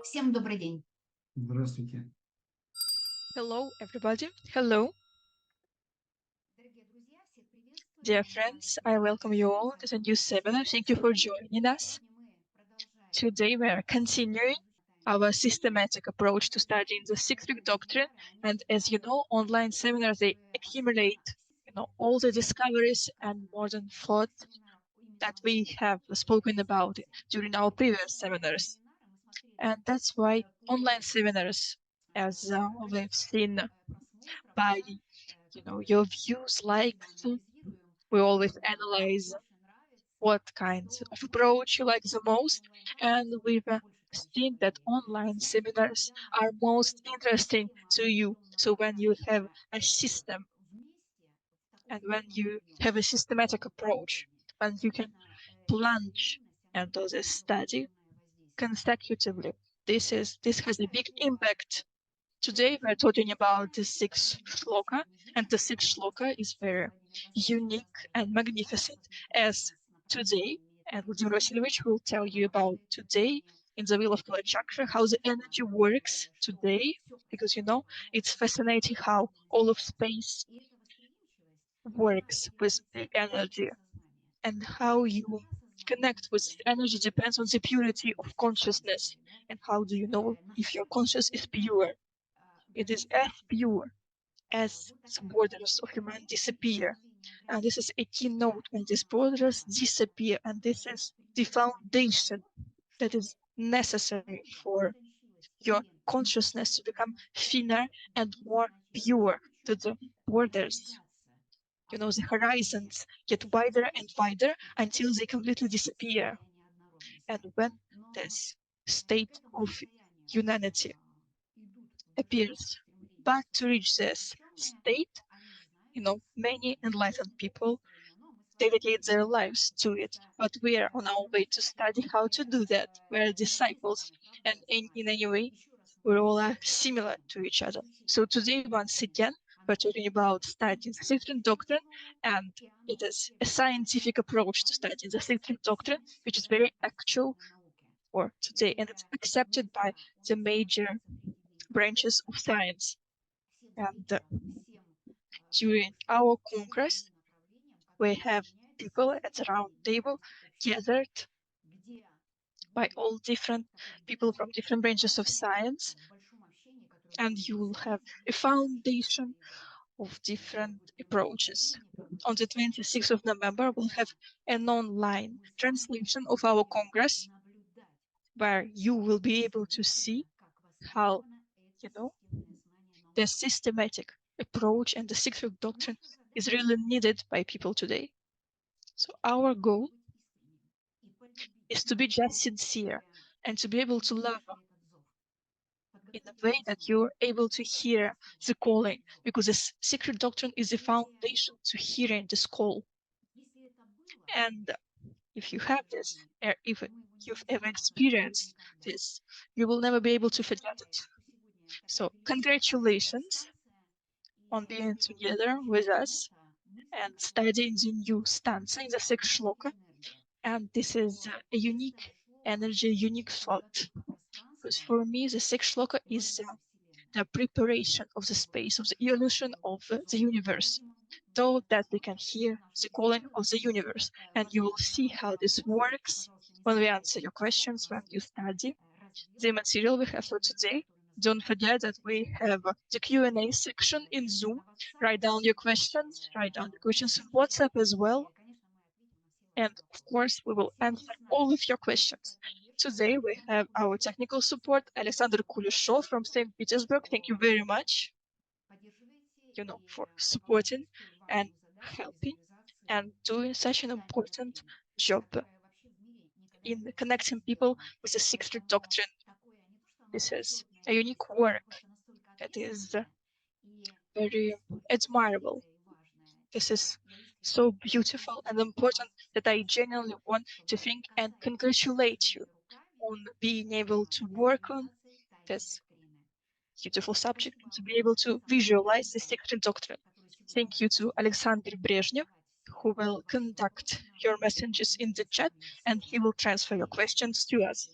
Всем добрый день. Здравствуйте. Hello, everybody. Hello, dear friends. I welcome you all to the new seminar. Thank you for joining us. Today we are continuing our systematic approach to studying the Secret Doctrine. And as you know, online seminars, they accumulate, all the discoveries and modern thought that we have spoken about during our previous seminars. And that's why online seminars, as we've seen by your views, likes, we always analyze what kinds of approach you like the most, and we've seen that online seminars are most interesting to you. So when you have a system and when you have a systematic approach, when you can plunge into this study consecutively, this has a big impact. Today we're talking about the sixth Sloka, and the sixth Sloka is very unique and magnificent, as today, and Vladimir Vasilyevich will tell you about today in the Wheel of Color Chakra, how the energy works today, because it's fascinating how all of space works with the energy, and how you connect with energy depends on the purity of consciousness. And how do you know if your conscious is pure? It is as pure as the borders of your mind disappear. And this is a keynote when these borders disappear, and this is the foundation that is necessary for your consciousness to become thinner and more pure, to the borders. The horizons get wider and wider until they completely disappear. And when this state of unity appears, but to reach this state, many enlightened people dedicate their lives to it. But we are on our way to study how to do that. We are disciples, and in any way, we all are similar to each other. So today, once again, we're talking about studying the Secret Doctrine, and it is a scientific approach to studying the Secret Doctrine, which is very actual for today, and it's accepted by the major branches of science. And during our Congress, we have people at the round table gathered by all different people from different branches of science, and you will have a foundation of different approaches. On the 26th of November, we'll have an online translation of our Congress, where you will be able to see how, the systematic approach and the Secret Doctrine is really needed by people today. So our goal is to be just sincere and to be able to love in a way that you're able to hear the calling, because the Secret Doctrine is the foundation to hearing this call. And if you have this, or if you've ever experienced this, you will never be able to forget it. So congratulations on being together with us and studying the new stanza in the sixth shloka. And this is a unique energy, unique thought. Because for me, the sixth shloka is the preparation of the space, of the evolution of the universe, so that we can hear the calling of the universe. And you will see how this works when we answer your questions, when you study the material we have for today. Don't forget that we have the Q&A section in Zoom. Write down your questions, write down the questions in WhatsApp as well. And of course, we will answer all of your questions. Today, we have our technical support, Alexander Kuleshov from St. Petersburg. Thank you very much, for supporting and helping and doing such an important job in connecting people with the Secret Doctrine. This is a unique work that is very admirable. This is so beautiful and important that I genuinely want to thank and congratulate you on being able to work on this beautiful subject and to be able to visualize the Secret Doctrine. Thank you to Alexander Brezhnev, who will conduct your messages in the chat, and he will transfer your questions to us.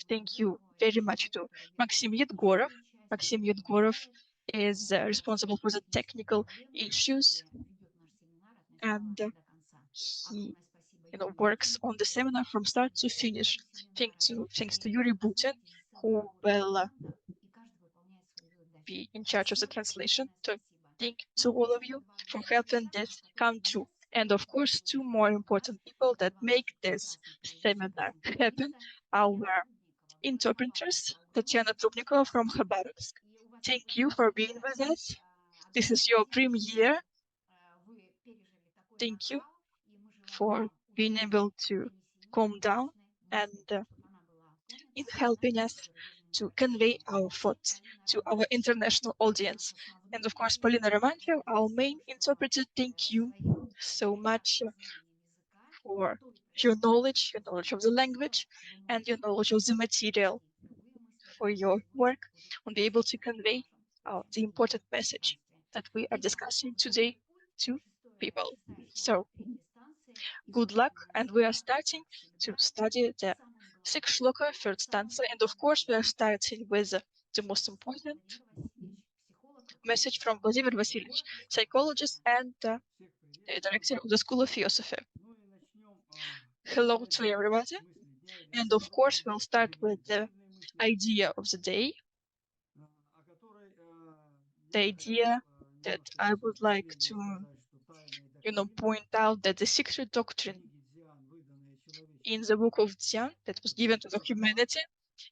Thank you very much to Maxim Yedgorov. Maxim Yedgorov is responsible for the technical issues, and he works on the seminar from start to finish. Thanks to Yuri Butin, who will be in charge of the translation. So thank to all of you for helping this come true. And of course, two more important people that make this seminar happen, our interpreters, Tatiana Trubnikova from Khabarovsk. Thank you for being with us. This is your premiere. Thank you for being able to calm down and in helping us to convey our thoughts to our international audience. And of course, Polina Romantiev, our main interpreter, thank you so much for your knowledge of the language, and your knowledge of the material, for your work on being able to convey the important message that we are discussing today to people. So good luck, and we are starting to study the sixth Sloka, third stanza, and of course we are starting with the most important message from Vladimir Vasilyevich, psychologist and director of the School of Theosophy. Hello to everybody, and of course we'll start with the idea of the day. The idea that I would like to point out that the Secret Doctrine in the book of Dzyan that was given to the humanity,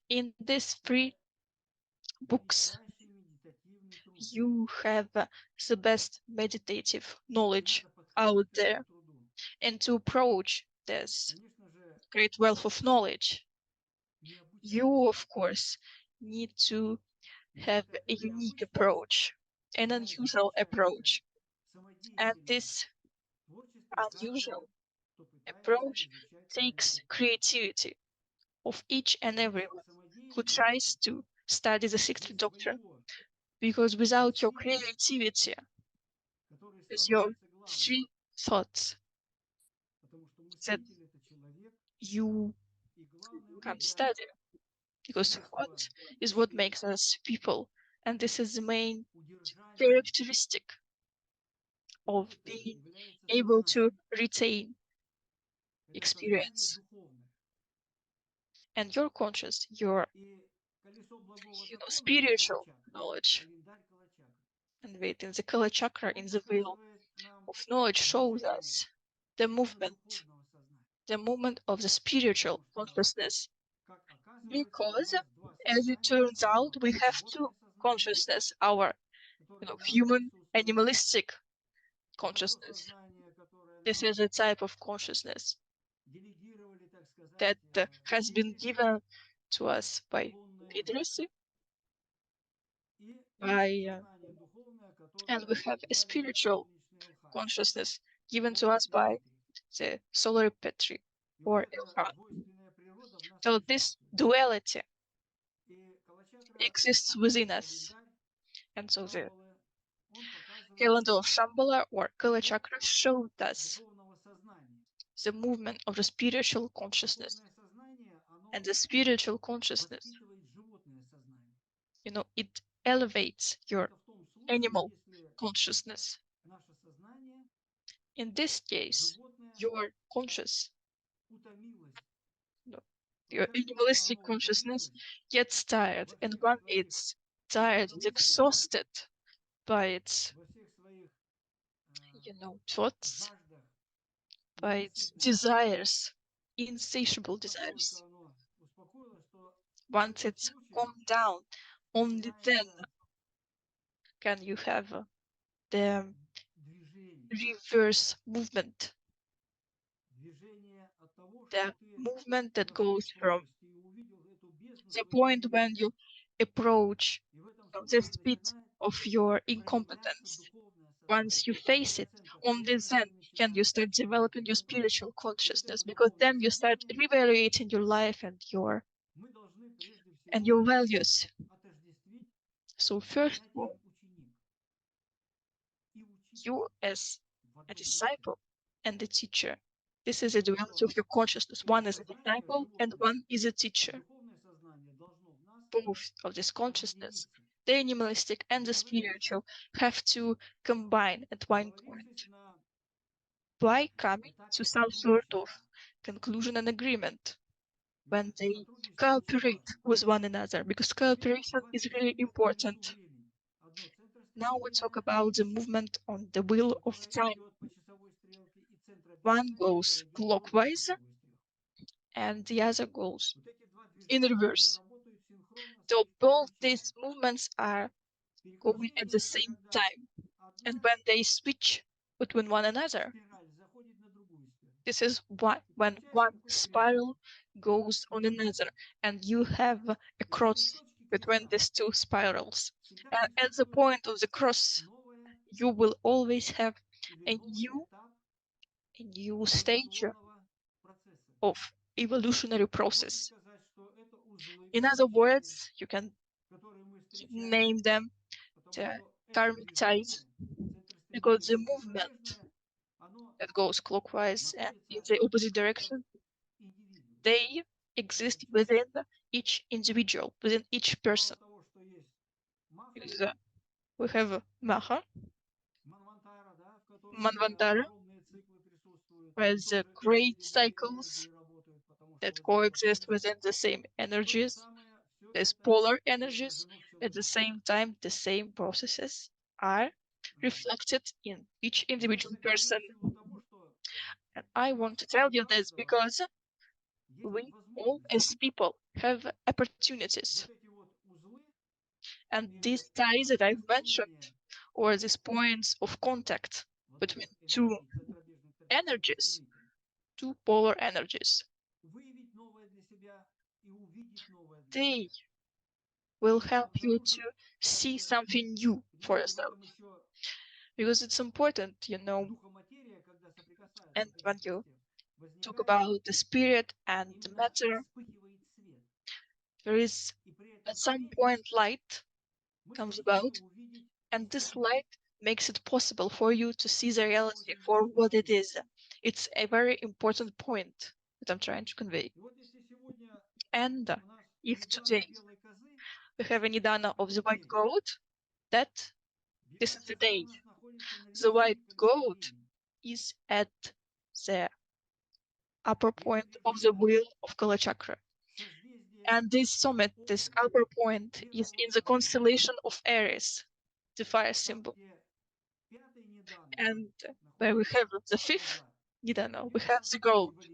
in these three books you have the best meditative knowledge out there. And to approach this great wealth of knowledge, you of course need to have a unique approach, an unusual approach. And this unusual approach takes creativity of each and everyone who tries to study the Secret Doctrine, because without your creativity, with your free thoughts that you can't study, because thought is what makes us people, and this is the main characteristic of being able to retain experience. And your conscious, your spiritual knowledge, and within the Kala chakra, in the wheel of knowledge, shows us the movement of the spiritual consciousness. Because, as it turns out, we have two consciousness: our human animalistic consciousness. This is a type of consciousness that has been given to us by literacy, and we have a spiritual consciousness given to us by the solar Petri or Ilhan. So this duality exists within us, and so the calendar of Shambhala or Kala chakra showed us the movement of the spiritual consciousness. And the spiritual consciousness, it elevates your animal consciousness. In this case, your your animalistic consciousness gets tired, and when it's tired and exhausted by its thoughts, by its desires, insatiable desires, once it's calmed down, only then can you have the reverse movement, the movement that goes from the point when you approach this pit of your incompetence. Once you face it, only then can you start developing your spiritual consciousness, because then you start reevaluating your life and your values. So first of all, you as a disciple and a teacher, this is a duality of your consciousness. One is a disciple and one is a teacher. Both of this consciousness, the animalistic and the spiritual, have to combine at one point by coming to some sort of conclusion and agreement when they cooperate with one another, because cooperation is really important. Now we talk about the movement on the wheel of time. One goes clockwise and the other goes in reverse. So both these movements are going at the same time. And when they switch between one another, this is when one spiral goes on another, and you have a cross between these two spirals. And at the point of the cross, you will always have a new stage of evolutionary process. In other words, you can name them the karmic ties, because the movement that goes clockwise and in the opposite direction, they exist within each individual, within each person. Because, we have Maha, Manvantara, with great cycles that coexist within the same energies. There's polar energies. At the same time, the same processes are reflected in each individual person. And I want to tell you this because we all as people have opportunities. And these ties that I've mentioned, or these points of contact between two energies, two polar energies, they will help you to see something new for yourself. Because it's important, and when you talk about the spirit and the matter, there is at some point light comes about, and this light makes it possible for you to see the reality for what it is. It's a very important point that I'm trying to convey. And if today we have a Nidana of the white goat, that this is the day. The white goat is at the upper point of the wheel of Kala Chakra. And this summit, this upper point, is in the constellation of Aries, the fire symbol. And where we have the fifth Nidana, we have the goat,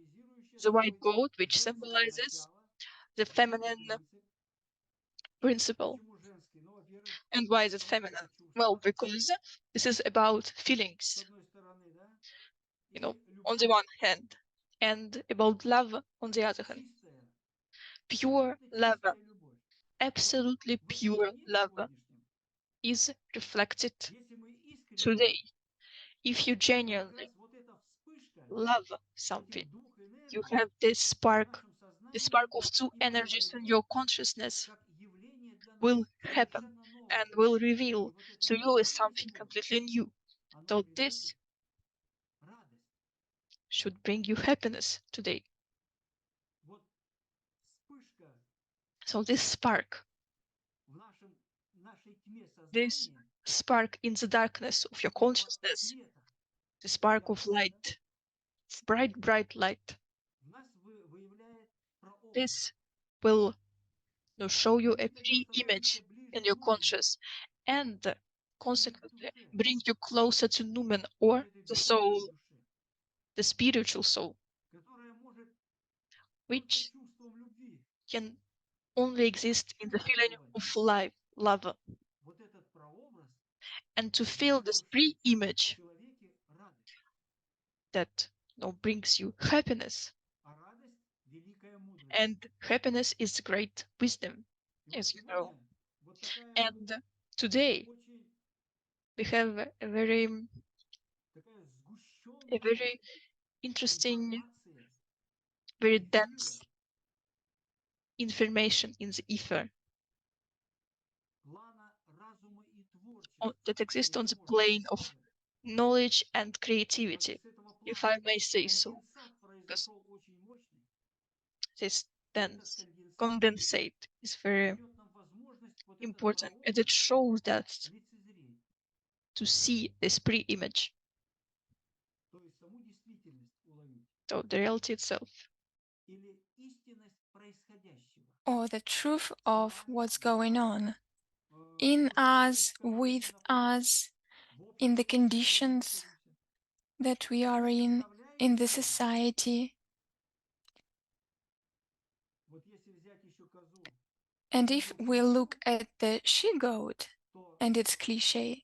the white goat, which symbolizes the feminine principle. And why is it feminine? Well, because this is about feelings, on the one hand, and about love on the other hand. Pure love, absolutely pure love, is reflected today. If you genuinely love something, you have this spark, the spark of two energies in your consciousness will happen and will reveal to you as something completely new. So this should bring you happiness today. So this spark in the darkness of your consciousness, the spark of light, bright, bright light, this will show you a pre-image in your conscious, and consequently bring you closer to Numen, or the soul, the spiritual soul, which can only exist in the feeling of life, love. And to feel this pre-image that brings you happiness. And happiness is great wisdom, as you know. And today we have a very interesting, very dense information in the ether that exists on the plane of knowledge and creativity, if I may say so, because this dense condensate is very important, and it shows that to see this pre-image, so the reality itself, or the truth of what's going on in us, with us, in the conditions that we are in the society. And if we look at the she-goat and its cliche,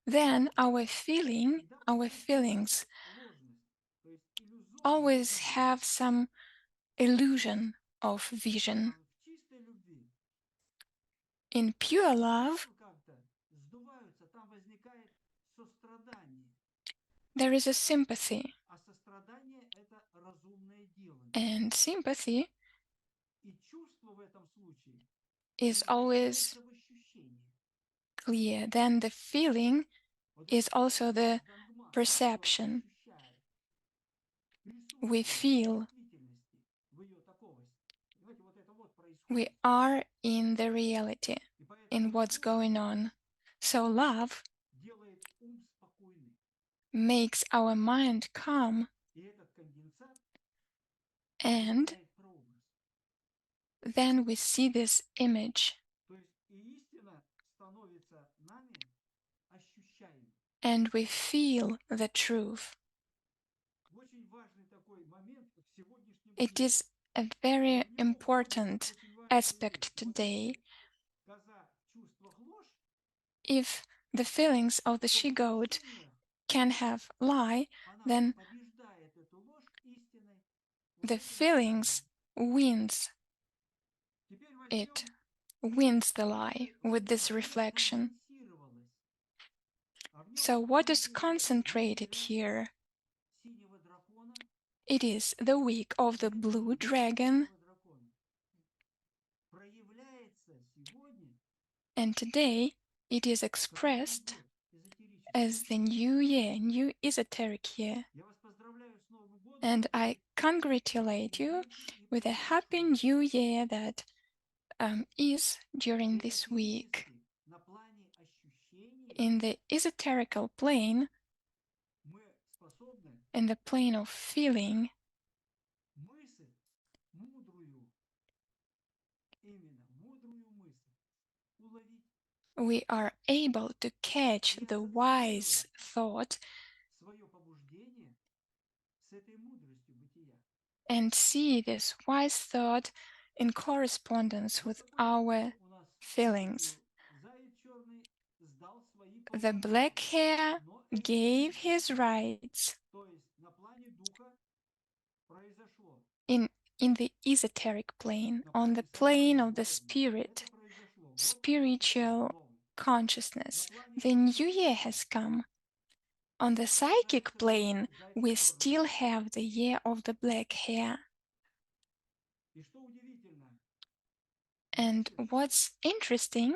then our feelings always have some illusion of vision. In pure love, there is a sympathy, and sympathy is always clear. Then the feeling is also the perception. We feel. We are in the reality, in what's going on. So love makes our mind calm, and then we see this image, and we feel the truth. It is a very important aspect today. If the feelings of the she-goat can have lie, then the feelings wins it, wins the lie with this reflection. So what is concentrated here? It is the week of the blue dragon, and today it is expressed as the new year, new esoteric year. And I congratulate you with a happy new year that is during this week. In the esoterical plane, in the plane of feeling, we are able to catch the wise thought and see this wise thought in correspondence with our feelings. The black hair gave his rights. In the esoteric plane, on the plane of the spirit, spiritual consciousness, the new year has come. On the psychic plane, we still have the year of the black hair. And what's interesting,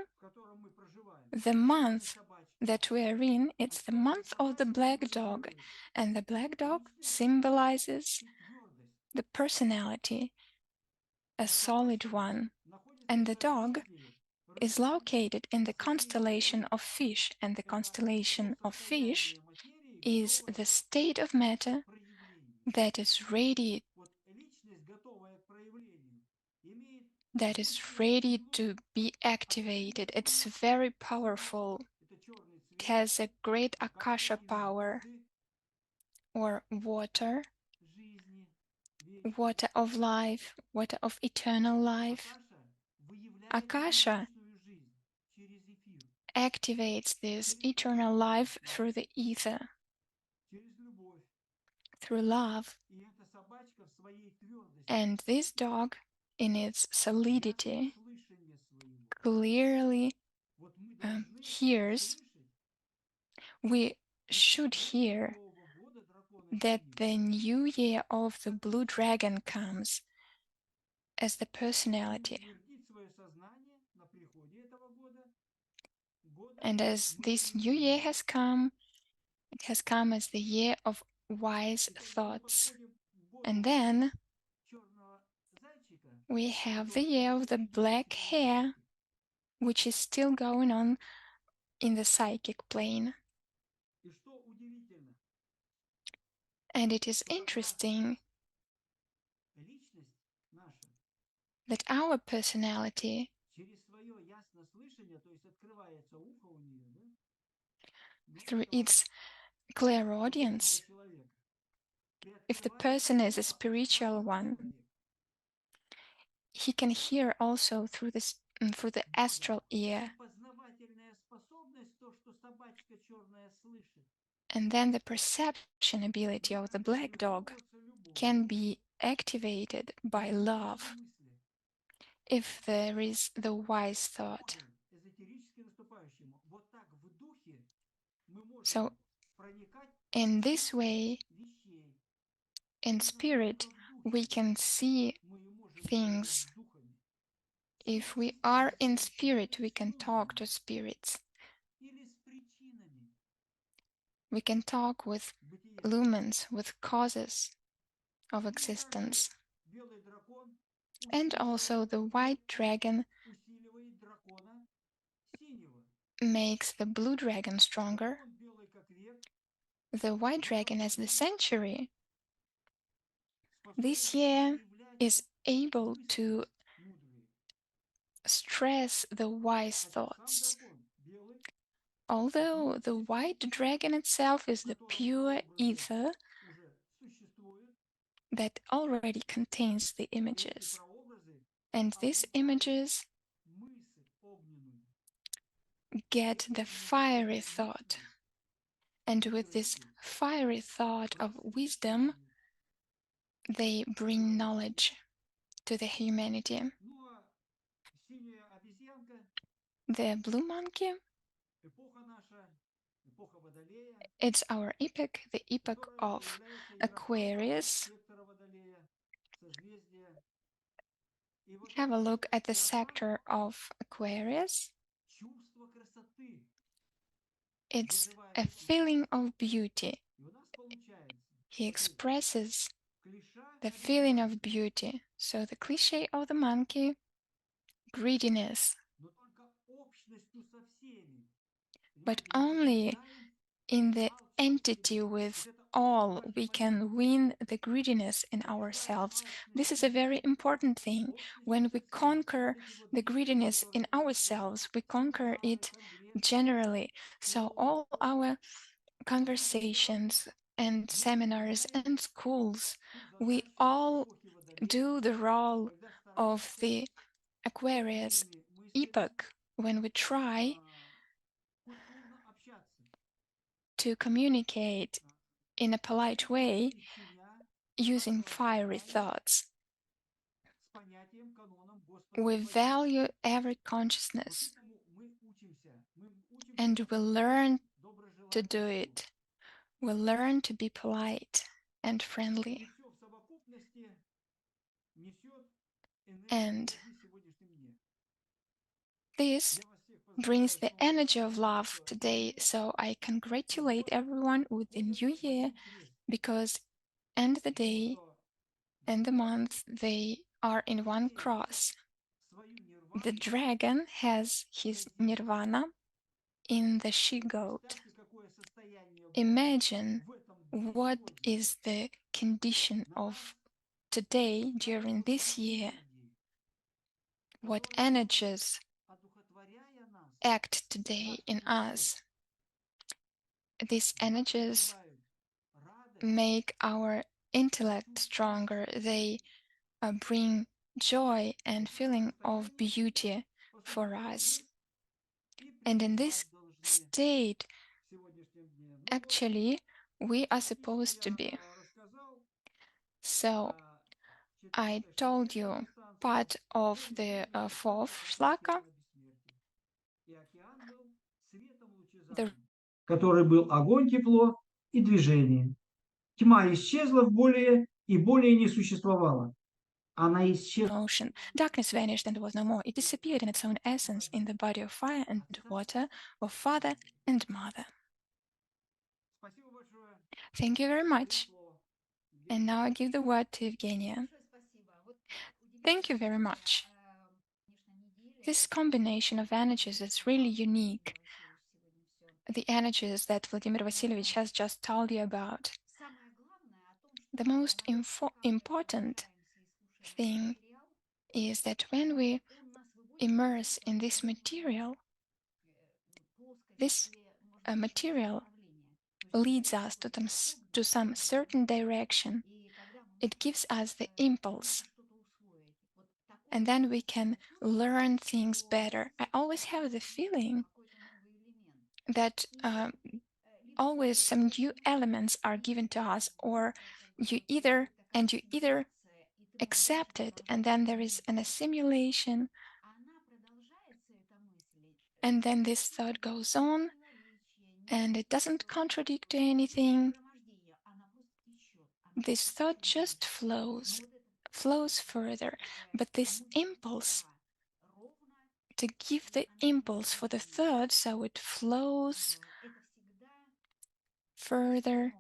the month that we are in, it's the month of the black dog, and the black dog symbolizes the personality, a solid one, and the dog is located in the constellation of fish, and the constellation of fish is the state of matter that is ready to be activated. It's very powerful. It has a great Akasha power, or water of life, water of eternal life. Akasha activates this eternal life through the ether, through love. And this dog, in its solidity, clearly hears, we should hear that the new year of the blue dragon comes as the personality. And as this new year has come, it has come as the year of wise thoughts. And then we have the year of the black hare, which is still going on in the psychic plane. And it is interesting that our personality, through its clairaudience, if the person is a spiritual one, he can hear also through the astral ear. And then the perception ability of the black dog can be activated by love if there is the wise thought. So in this way, in spirit, we can see things. If we are in spirit, we can talk to spirits. We can talk with lumens, with causes of existence. And also the white dragon makes the blue dragon stronger. The white dragon as the century this year is able to stress the wise thoughts. Although the white dragon itself is the pure ether that already contains the images. And these images get the fiery thought. And with this fiery thought of wisdom, they bring knowledge to the humanity. The blue monkey, it's our epoch, the epoch of Aquarius. Have a look at the sector of Aquarius. It's a feeling of beauty. He expresses the feeling of beauty. So the cliche of the monkey, greediness. But only in the entity with all we can win the greediness in ourselves. This is a very important thing. When we conquer the greediness in ourselves, we conquer it generally. So all our conversations and seminars and schools, we all do the role of the Aquarius epoch when we try to communicate in a polite way using fiery thoughts. We value every consciousness and we learn to do it. We learn to be polite and friendly. And this brings the energy of love today. So I congratulate everyone with the new year because end the day and the month they are in one cross. The dragon has his nirvana in the she-goat. Imagine what is the condition of today during this year, what energies act today in us. These energies make our intellect stronger. They bring joy and feeling of beauty for us. And in this state, actually, we are supposed to be. So, I told you part of the fourth Sloka, The который был огонь, тепло и движение. Тьма исчезла в более и более не существовала. Она исчезла. ocean. Darkness vanished and was no more. It disappeared in its own essence, in the body of fire and water, of Father and Mother. Thank you very much. And now I give the word to Evgenia. Thank you very much. This combination of energies is really unique. The energies that Vladimir Vasilievich has just told you about. The most important thing is that when we immerse in this material leads us to some certain direction. It gives us the impulse. And then we can learn things better. I always have the feeling that always some new elements are given to us, or you either accept it, and then there is an assimilation, and then this thought goes on, and it doesn't contradict to anything. This thought just flows further, but this impulse, to give the impulse for the thought so it flows further,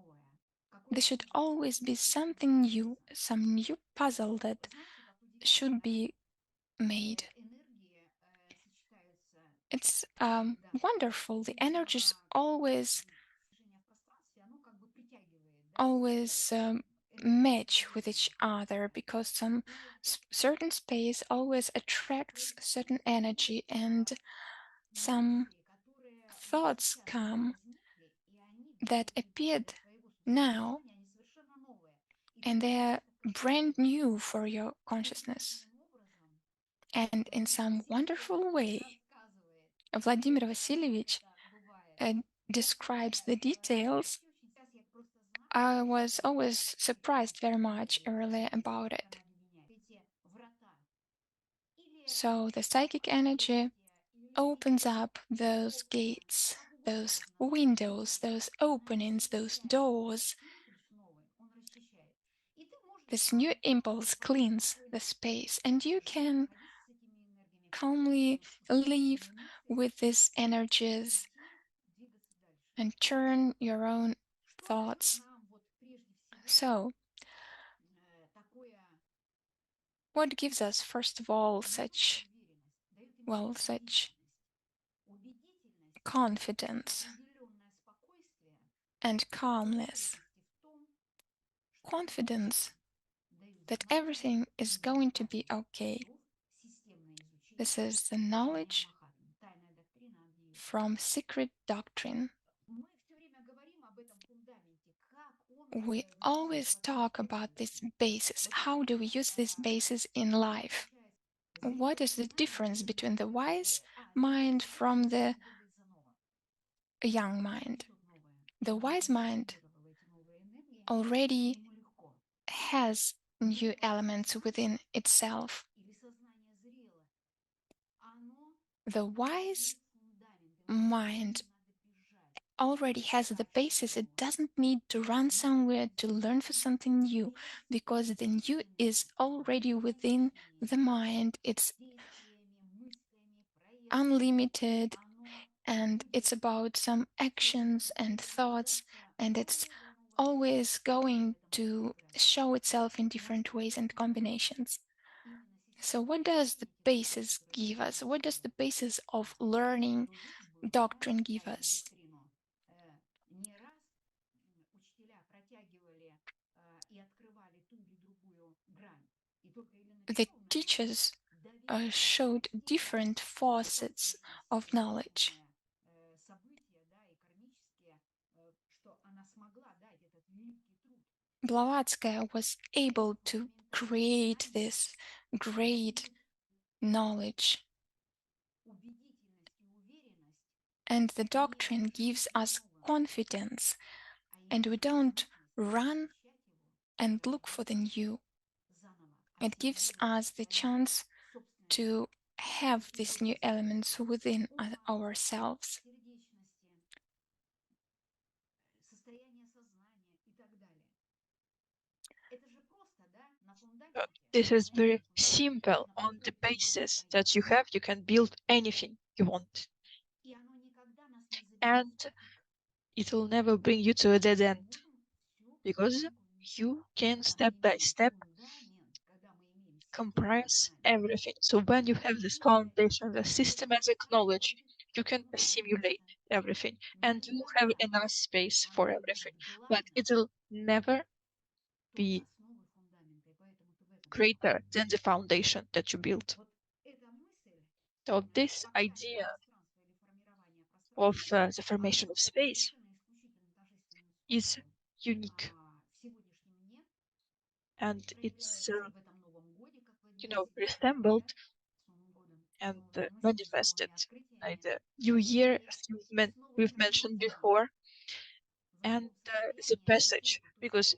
there should always be something new, some new puzzle that should be made. It's wonderful. The energies always match with each other, because some certain space always attracts certain energy, and some thoughts come that appeared now, and they are brand new for your consciousness. And in some wonderful way, Vladimir Vasilievich describes the details. I was always surprised very much earlier about it. So the psychic energy opens up those gates, those windows, those openings, those doors. This new impulse cleans the space, and you can calmly live with these energies and turn your own thoughts. So, what gives us, first of all, such confidence and calmness? Confidence that everything is going to be okay. This is the knowledge from Secret Doctrine. We always talk about this basis. How do we use this basis in life? What is the difference between the wise mind from the young mind? The wise mind already has new elements within itself. The wise mind already has the basis. It doesn't need to run somewhere to learn for something new, because the new is already within the mind. It's unlimited, and it's about some actions and thoughts, and it's always going to show itself in different ways and combinations. So what does the basis give us? What does the basis of learning doctrine give us? The teachers showed different facets of knowledge. Blavatsky was able to create this great knowledge. And the doctrine gives us confidence, and we don't run and look for the new. It gives us the chance to have these new elements within ourselves. This is very simple. On the basis that you have, you can build anything you want. And it will never bring you to a dead end, because you can step by step compress everything. So when you have this foundation, the systematic knowledge, you can assimilate everything, and you have enough space for everything. But it will never be greater than the foundation that you built. So this idea of the formation of space is unique, and it's resembled and manifested by the new year, as we've mentioned before, and the passage, because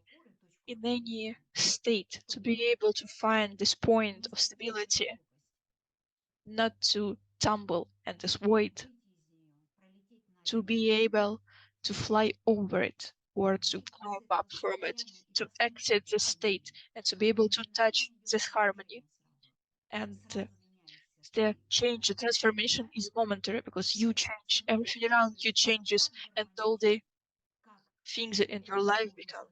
in any state, to be able to find this point of stability, not to tumble and this void, to be able to fly over it or to climb up from it, to exit the state, and to be able to touch this harmony. And the change, the transformation is momentary, because you change, everything around you changes, and all the things in your life become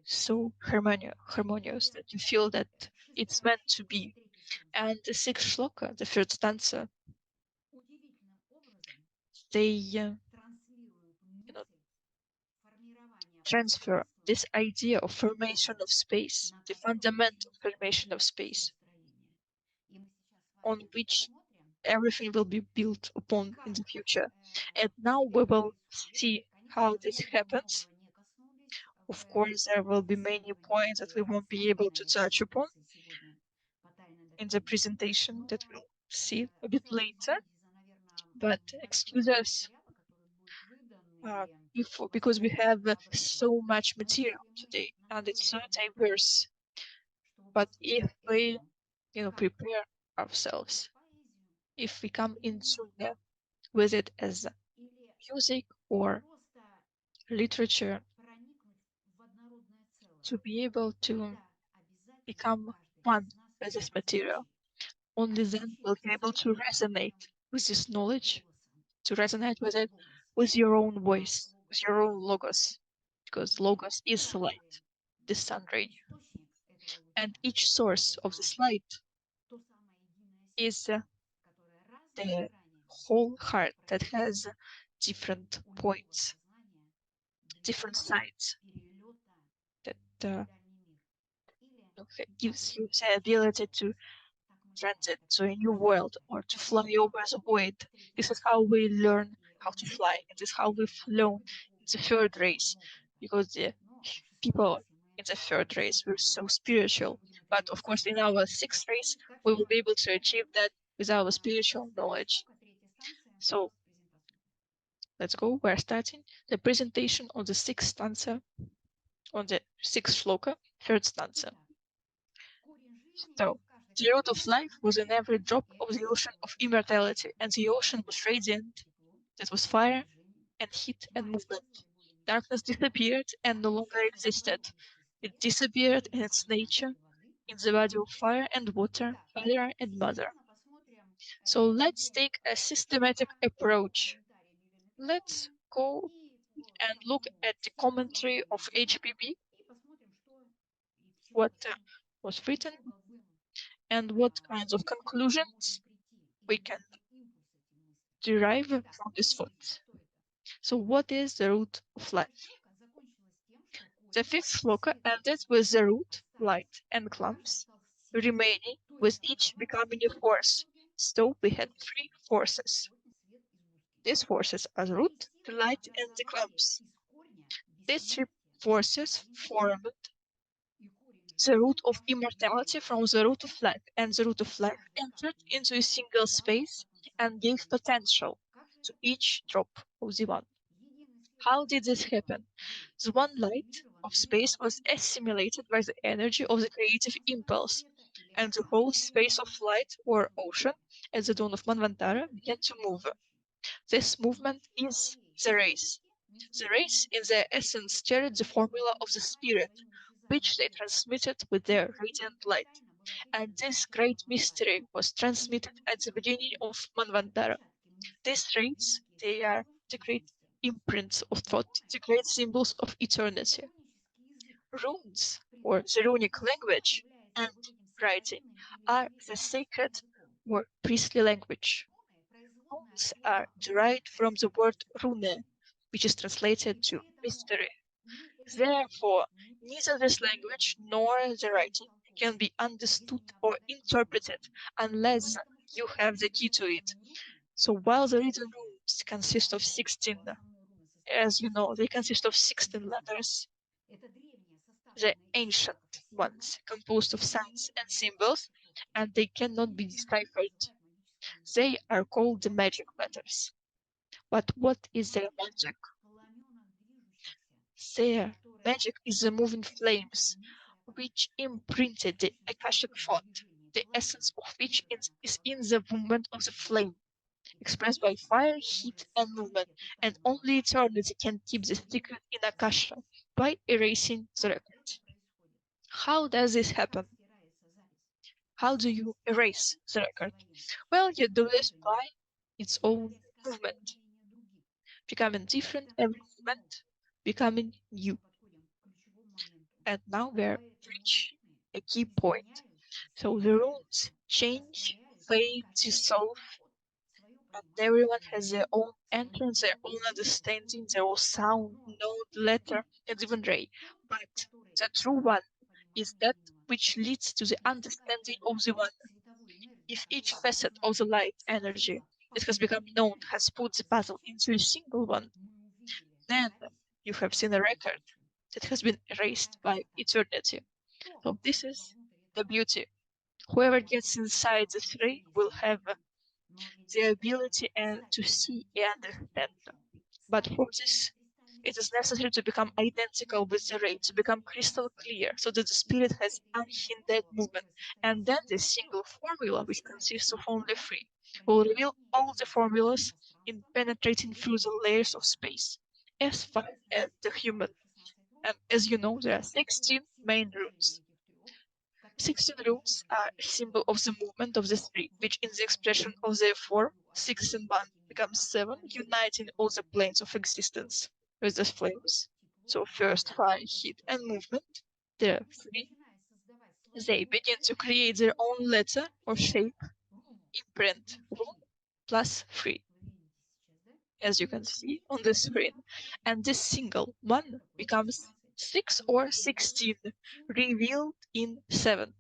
so harmonious that you feel that it's meant to be. And the sixth shloka, the third stanza, they transfer this idea of formation of space, the fundamental formation of space, on which everything will be built upon in the future. And now we will see how this happens. Of course, there will be many points that we won't be able to touch upon in the presentation that we'll see a bit later. But excuse us because we have so much material today, and it's so diverse. But if we, prepare ourselves, if we come in tune with it as music or literature, to be able to become one with this material, only then we'll be able to resonate with this knowledge, to resonate with it with your own voice, with your own logos, because logos is light, the sun ray. And each source of this light is the whole heart that has different points, different sides, that gives you the ability to transit to a new world or to fly over the void. This is how we learn how to fly. It is how we've flown in the third race, because the people in the third race were so spiritual. But of course, in our sixth race, we will be able to achieve that with our spiritual knowledge. So let's go. We're starting the presentation on the sixth stanza, on the sixth shloka, third stanza. So, the root of life was in every drop of the ocean of immortality, and the ocean was radiant. It was fire and heat and movement. Darkness disappeared and no longer existed. It disappeared in its nature, in the body of fire and water, father and mother. So let's take a systematic approach. Let's go and look at the commentary of HPB, what was written, and what kinds of conclusions we can derive from this thought. So what is the root of life? The fifth shloka ended with the root, light, and clumps, remaining with each becoming a force. So we had three forces. These forces are the root, the light, and the clumps. These three forces formed the root of immortality from the root of life, and the root of life entered into a single space and gave potential to each drop of the one. How did this happen? The one light of space was assimilated by the energy of the creative impulse, and the whole space of light or ocean at the dawn of Manvantara, began to move. This movement is the race. The race in their essence carried the formula of the spirit, which they transmitted with their radiant light. And this great mystery was transmitted at the beginning of Manvantara. These rays, they are the great imprints of thought, the great symbols of eternity. Runes, or the runic language, and writing are the sacred or priestly language. Runes are derived from the word rune, which is translated to mystery. Therefore, neither this language nor the writing can be understood or interpreted unless you have the key to it. So while the written runes consist of 16, as you know, they consist of 16 letters, the ancient ones, composed of signs and symbols, and they cannot be deciphered. They are called the magic letters. But what is their magic? Their magic is the moving flames, which imprinted the Akashic thought, the essence of which is in the movement of the flame, expressed by fire, heat, and movement, and only eternity can keep the secret in Akasha by erasing the record. How does this happen? How do you erase the record? Well, you do this by its own movement, becoming different every moment, becoming new. And now we're reach a key point. So the rules change, fade, dissolve, and everyone has their own entrance, their own understanding, their own sound, note, letter, and even ray. But the true one is that which leads to the understanding of the one. If each facet of the light energy that has become known has put the puzzle into a single one, then you have seen a record that has been erased by eternity. So this is the beauty. Whoever gets inside the three will have the ability to see and understand. But for this, it is necessary to become identical with the ray, to become crystal clear, so that the spirit has unhindered movement. And then the single formula, which consists of only three, will reveal all the formulas in penetrating through the layers of space, as far as the human. And as you know, there are 16 main runes. 16 runes are a symbol of the movement of the three, which in the expression of their form, 6 and 1 becomes 7, uniting all the planes of existence with the flames. So first fire, heat, and movement. There are 3. They begin to create their own letter or shape, imprint, rune, plus 3, as you can see on the screen. And this single one becomes 6 or 16, revealed in 7.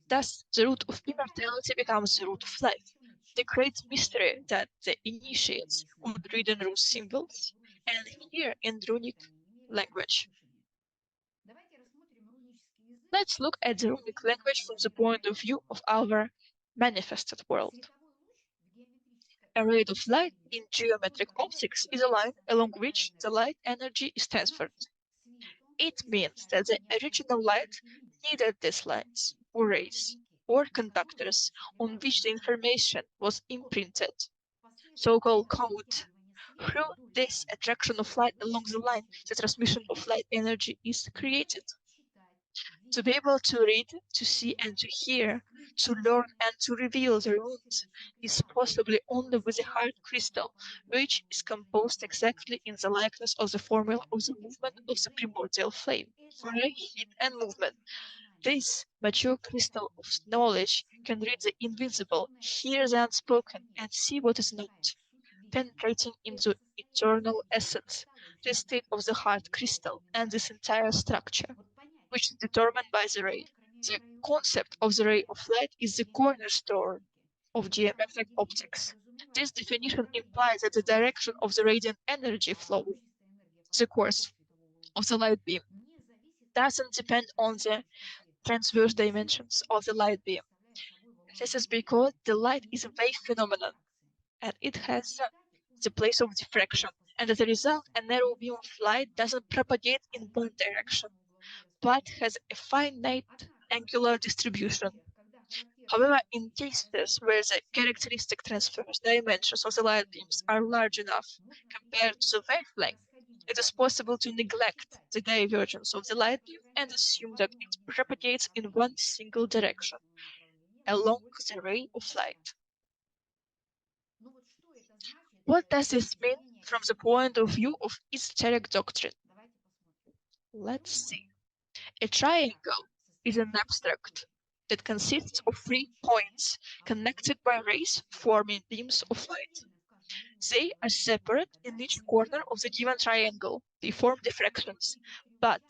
Thus, the root of immortality becomes the root of life, the great mystery that the initiates would read in rune symbols and hear in runic language. Let's look at the runic language from the point of view of our manifested world. A ray of light in geometric optics is a line along which the light energy is transferred. It means that the original light needed these lines, or rays, or conductors on which the information was imprinted, so-called code. Through this attraction of light along the line, the transmission of light energy is created. To be able to read, to see and to hear, to learn and to reveal the runes is possibly only with a hard crystal, which is composed exactly in the likeness of the formula of the movement of the primordial flame, fire, heat and movement. This mature crystal of knowledge can read the invisible, hear the unspoken, and see what is not, penetrating into eternal essence, the state of the hard crystal and this entire structure, which is determined by the ray. The concept of the ray of light is the cornerstone of geometric optics. This definition implies that the direction of the radiant energy flow, the course of the light beam, doesn't depend on the transverse dimensions of the light beam. This is because the light is a wave phenomenon, and it has the place of diffraction, and as a result, a narrow beam of light doesn't propagate in one direction, but has a finite angular distribution. However, in cases where the characteristic transverse dimensions of the light beams are large enough compared to the wavelength, it is possible to neglect the divergence of the light beam and assume that it propagates in one single direction, along the ray of light. What does this mean from the point of view of esoteric doctrine? Let's see. A triangle is an abstract that consists of 3 points connected by rays forming beams of light. They are separate in each corner of the given triangle. They form diffractions, but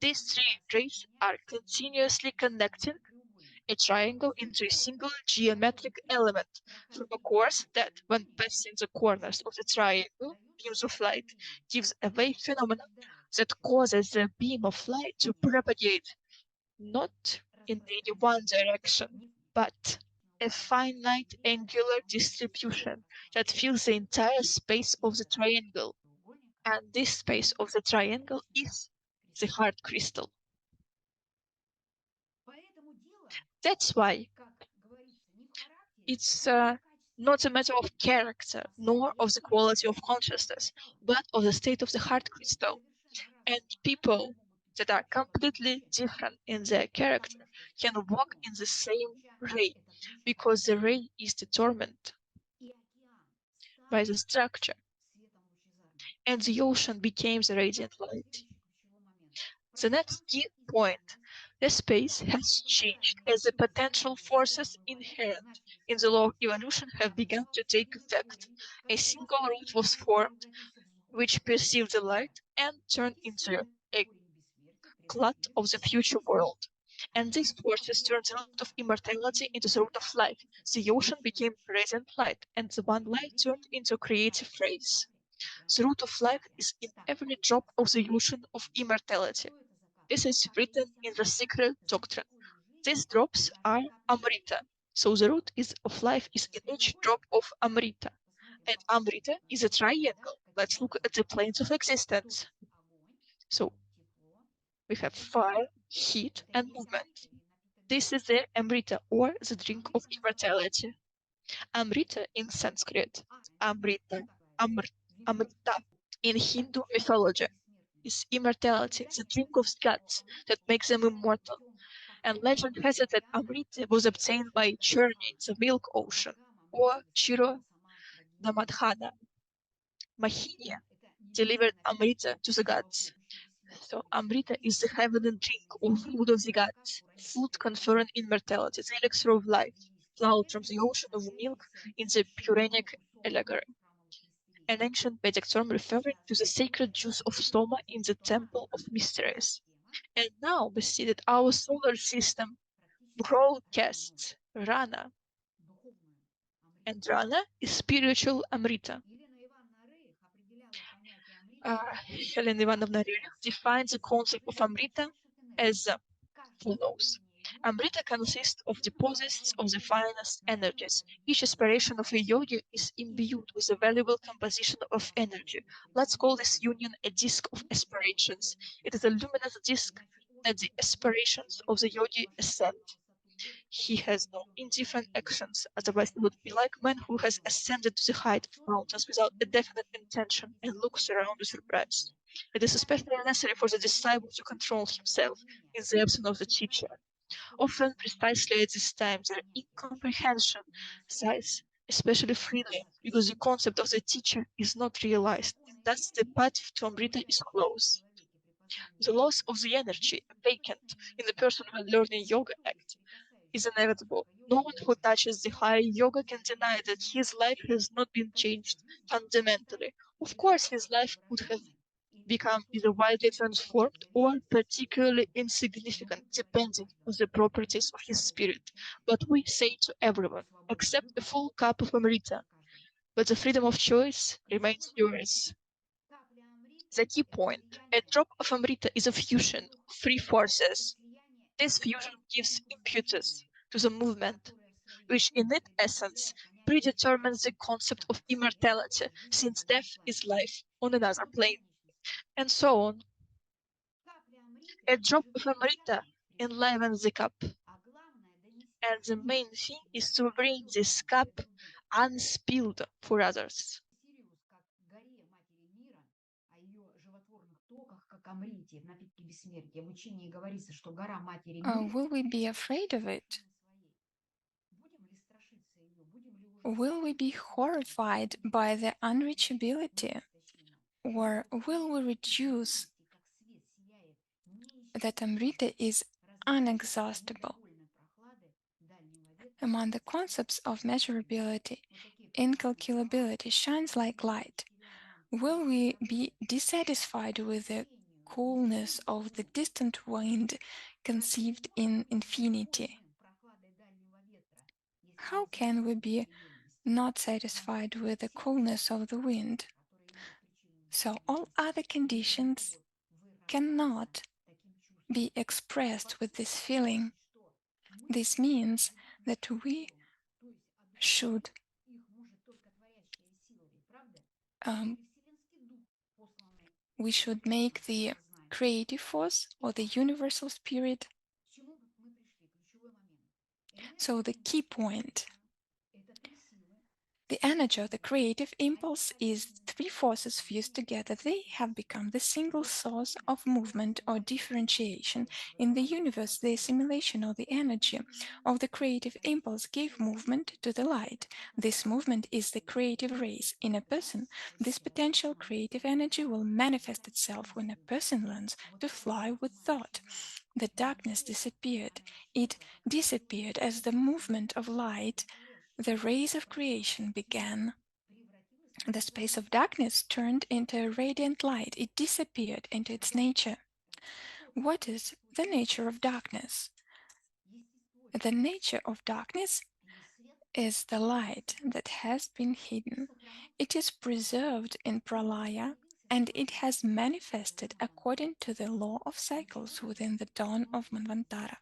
these 3 rays are continuously connecting a triangle into a single geometric element from a course that, when passing the corners of the triangle, beams of light, gives a wave phenomenon that causes the beam of light to propagate not in any one direction, but a finite angular distribution that fills the entire space of the triangle. And this space of the triangle is the heart crystal. That's why it's not a matter of character, nor of the quality of consciousness, but of the state of the heart crystal. And people that are completely different in their character can walk in the same ray, because the ray is determined by the structure, and the ocean became the radiant light. The next key point, the space has changed as the potential forces inherent in the law of evolution have begun to take effect. A single root was formed, which perceived the light and turned into a clot of the future world. And these forces turned the root of immortality into the root of life. The ocean became radiant light, and the one light turned into a creative race. The root of life is in every drop of the ocean of immortality. This is written in the Secret Doctrine. These drops are Amrita. So the root of life is in each drop of Amrita. And Amrita is a triangle. Let's look at the planes of existence. So we have fire, heat, and movement. This is the Amrita, or the drink of immortality. Amrita in Sanskrit, Amrita, Amrita in Hindu mythology, is immortality, the drink of gods that makes them immortal. And legend has it that Amrita was obtained by churning the milk ocean, or Chiro Damadhana. Mahini delivered Amrita to the gods. So Amrita is the heavenly drink or food of the gods, food conferring immortality, the elixir of life, flowed from the ocean of milk in the Puranic allegory, an ancient Vedic term referring to the sacred juice of Soma in the Temple of Mysteries. And now we see that our solar system broadcasts Rana, and Rana is spiritual Amrita. Helena Ivanovna defines the concept of Amrita as follows. Amrita consists of deposits of the finest energies. Each aspiration of a yogi is imbued with a valuable composition of energy. Let's call this union a disk of aspirations. It is a luminous disk that the aspirations of the yogi ascend. He has no indifferent actions, otherwise he would be like man who has ascended to the height of mountains without a definite intention and looks around with regret. It is especially necessary for the disciple to control himself in the absence of the teacher. Often, precisely at this time, their incomprehension sighs especially freely, because the concept of the teacher is not realized, and thus the path to Amrita is closed. The loss of the energy vacant in the person when learning yoga act is inevitable. No one who touches the higher yoga can deny that his life has not been changed fundamentally. Of course, his life could have become either widely transformed or particularly insignificant, depending on the properties of his spirit. But we say to everyone, accept a full cup of Amrita, but the freedom of choice remains yours. The key point, a drop of Amrita is a fusion of 3 forces. This fusion gives impetus to the movement, which in its essence predetermines the concept of immortality, since death is life on another plane, and so on. A drop of Amrita enlivens the cup. And the main thing is to bring this cup unspilled for others. Will we be afraid of it? Will we be horrified by the unreachability? Or will we reduce that Amrita is unexhaustible? Among the concepts of measurability, incalculability shines like light. Will we be dissatisfied with the coolness of the distant wind conceived in infinity? How can we be not satisfied with the coolness of the wind? So all other conditions cannot be expressed with this feeling. This means that we should make the creative force or the universal spirit. So the key point, the energy of the creative impulse is three forces fused together. They have become the single source of movement or differentiation. In the universe, the assimilation of the energy of the creative impulse gave movement to the light. This movement is the creative race. In a person, this potential creative energy will manifest itself when a person learns to fly with thought. The darkness disappeared. It disappeared as the movement of light. The rays of creation began. The space of darkness turned into a radiant light. It disappeared into its nature. What is the nature of darkness? The nature of darkness is the light that has been hidden. It is preserved in Pralaya, and it has manifested according to the law of cycles within the dawn of Manvantara.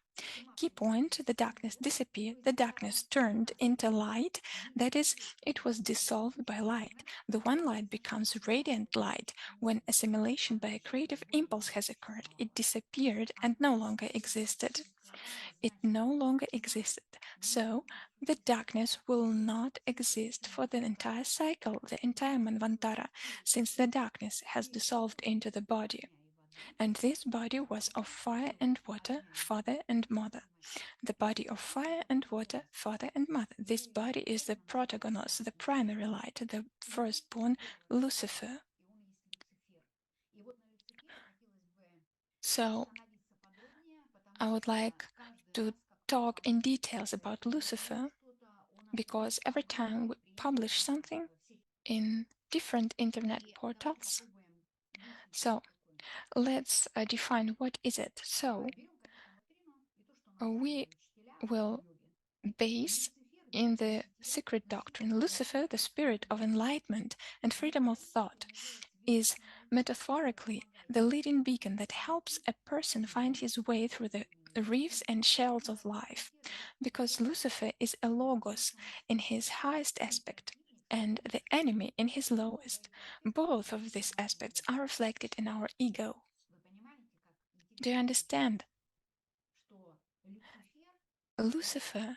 Key point, the darkness disappeared, the darkness turned into light, that is, it was dissolved by light. The one light becomes radiant light. When assimilation by a creative impulse has occurred, it disappeared and no longer existed. It no longer existed. So, the darkness will not exist for the entire cycle, the entire Manvantara, since the darkness has dissolved into the body. And this body was of fire and water, father and mother. The body of fire and water, father and mother. This body is the protagonos, the primary light, the firstborn, Lucifer. So, I would like to talk in details about Lucifer, because every time we publish something in different internet portals, so let's define what is it. So we will base in the Secret Doctrine. Lucifer, the spirit of enlightenment and freedom of thought, is metaphorically the leading beacon that helps a person find his way through the reefs and shells of life. Because Lucifer is a logos in his highest aspect and the enemy in his lowest. Both of these aspects are reflected in our ego. Do you understand? Lucifer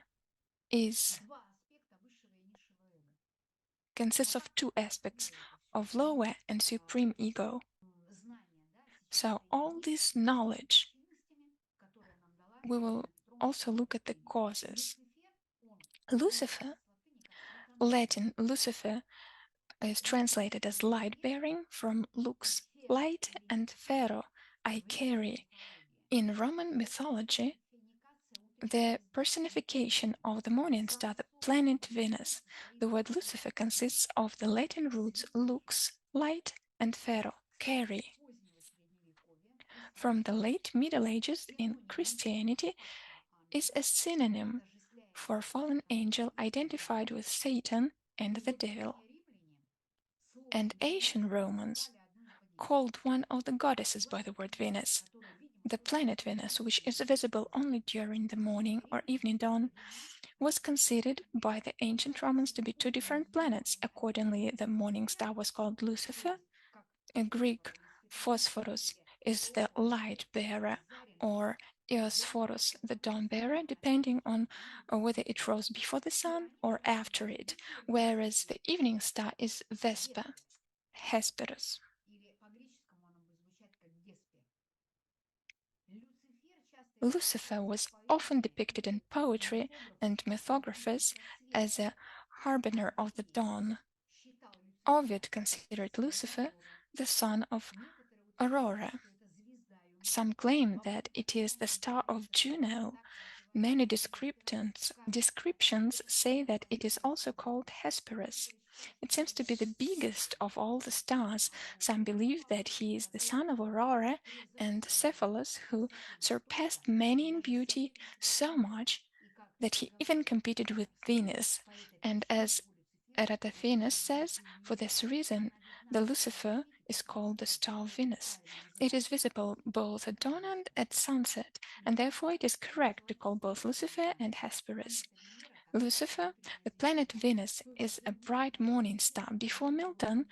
consists of two aspects, of lower and supreme ego. So all this knowledge, we will also look at the causes. Lucifer, Latin Lucifer, is translated as light-bearing from lux, light, and phero, I carry. In Roman mythology, the personification of the morning star, the planet Venus. The word Lucifer consists of the Latin roots lux, light, and phero, carry. From the late Middle Ages in Christianity is a synonym for fallen angel identified with Satan and the devil. And ancient Romans called one of the goddesses by the word Venus. The planet Venus, which is visible only during the morning or evening dawn, was considered by the ancient Romans to be two different planets. Accordingly, the morning star was called Lucifer. In Greek, Phosphorus is the light bearer, or Eosphorus, the dawn-bearer, depending on whether it rose before the sun or after it, whereas the evening star is Vesper, Hesperus. Lucifer was often depicted in poetry and mythographies as a harbinger of the dawn. Ovid considered Lucifer the son of Aurora. Some claim that it is the star of Juno. Many descriptions say that it is also called Hesperus. It seems to be the biggest of all the stars. Some believe that he is the son of Aurora and Cephalus, who surpassed many in beauty so much that he even competed with Venus. And as Eratosthenes says, for this reason, the Lucifer is called the star of Venus. It is visible both at dawn and at sunset, and therefore it is correct to call both Lucifer and Hesperus. Lucifer, the planet Venus, is a bright morning star. Before Milton,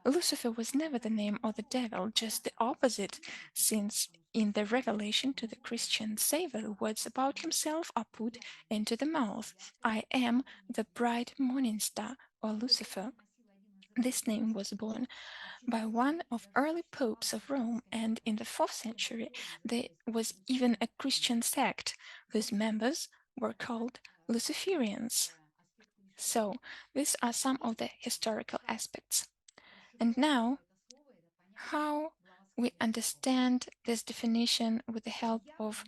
Lucifer was never the name of the devil, just the opposite, since in the revelation to the Christian Savior, words about himself are put into the mouth. I am the bright morning star, or Lucifer. This name was born by one of early popes of Rome, and in the 4th century there was even a Christian sect whose members were called Luciferians. So, these are some of the historical aspects. And now, how we understand this definition with the help of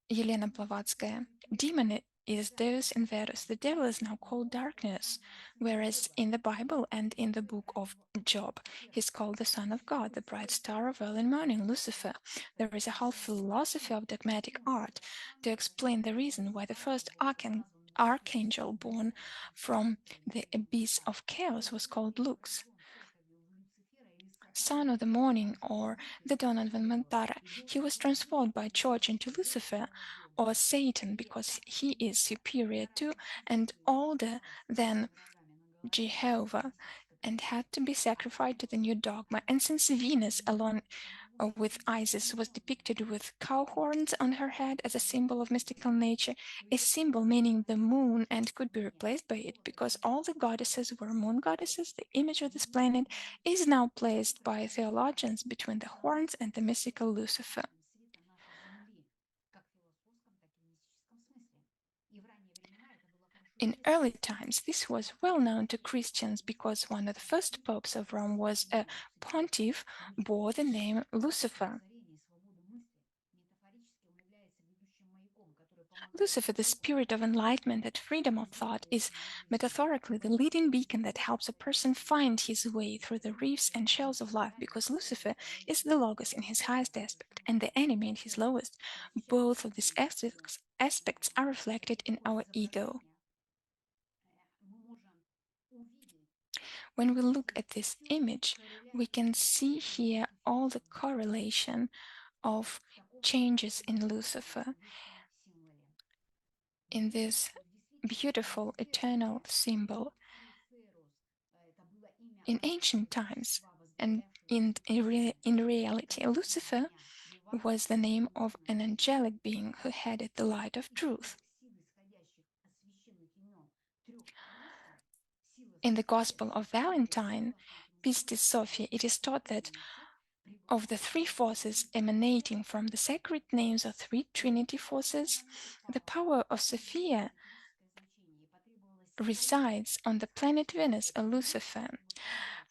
Елена Blavatsky. Demon is Deus Inverus. The devil is now called darkness, whereas in the Bible and in the book of Job, he's called the Son of God, the bright star of early morning, Lucifer. There is a whole philosophy of dogmatic art to explain the reason why the first archangel born from the abyss of chaos was called Lux, son of the morning, or the dawn of Vantara. He was transformed by George into Lucifer, or Satan, because he is superior to and older than Jehovah, and had to be sacrificed to the new dogma. And since Venus, along with Isis, was depicted with cow horns on her head as a symbol of mystical nature, a symbol meaning the moon, and could be replaced by it because all the goddesses were moon goddesses, the image of this planet is now placed by theologians between the horns and the mystical Lucifer. In early times, this was well known to Christians because one of the first popes of Rome was a pontiff bore the name Lucifer. Lucifer, the spirit of enlightenment and freedom of thought, is metaphorically the leading beacon that helps a person find his way through the reefs and shells of life, because Lucifer is the Logos in his highest aspect and the enemy in his lowest. Both of these aspects are reflected in our ego. When we look at this image, we can see here all the correlation of changes in Lucifer in this beautiful eternal symbol. In ancient times, and in reality, Lucifer was the name of an angelic being who headed the light of truth. In the Gospel of Valentine, Pistis Sophia, it is taught that of the three forces emanating from the sacred names of three Trinity forces, the power of Sophia resides on the planet Venus, or Lucifer.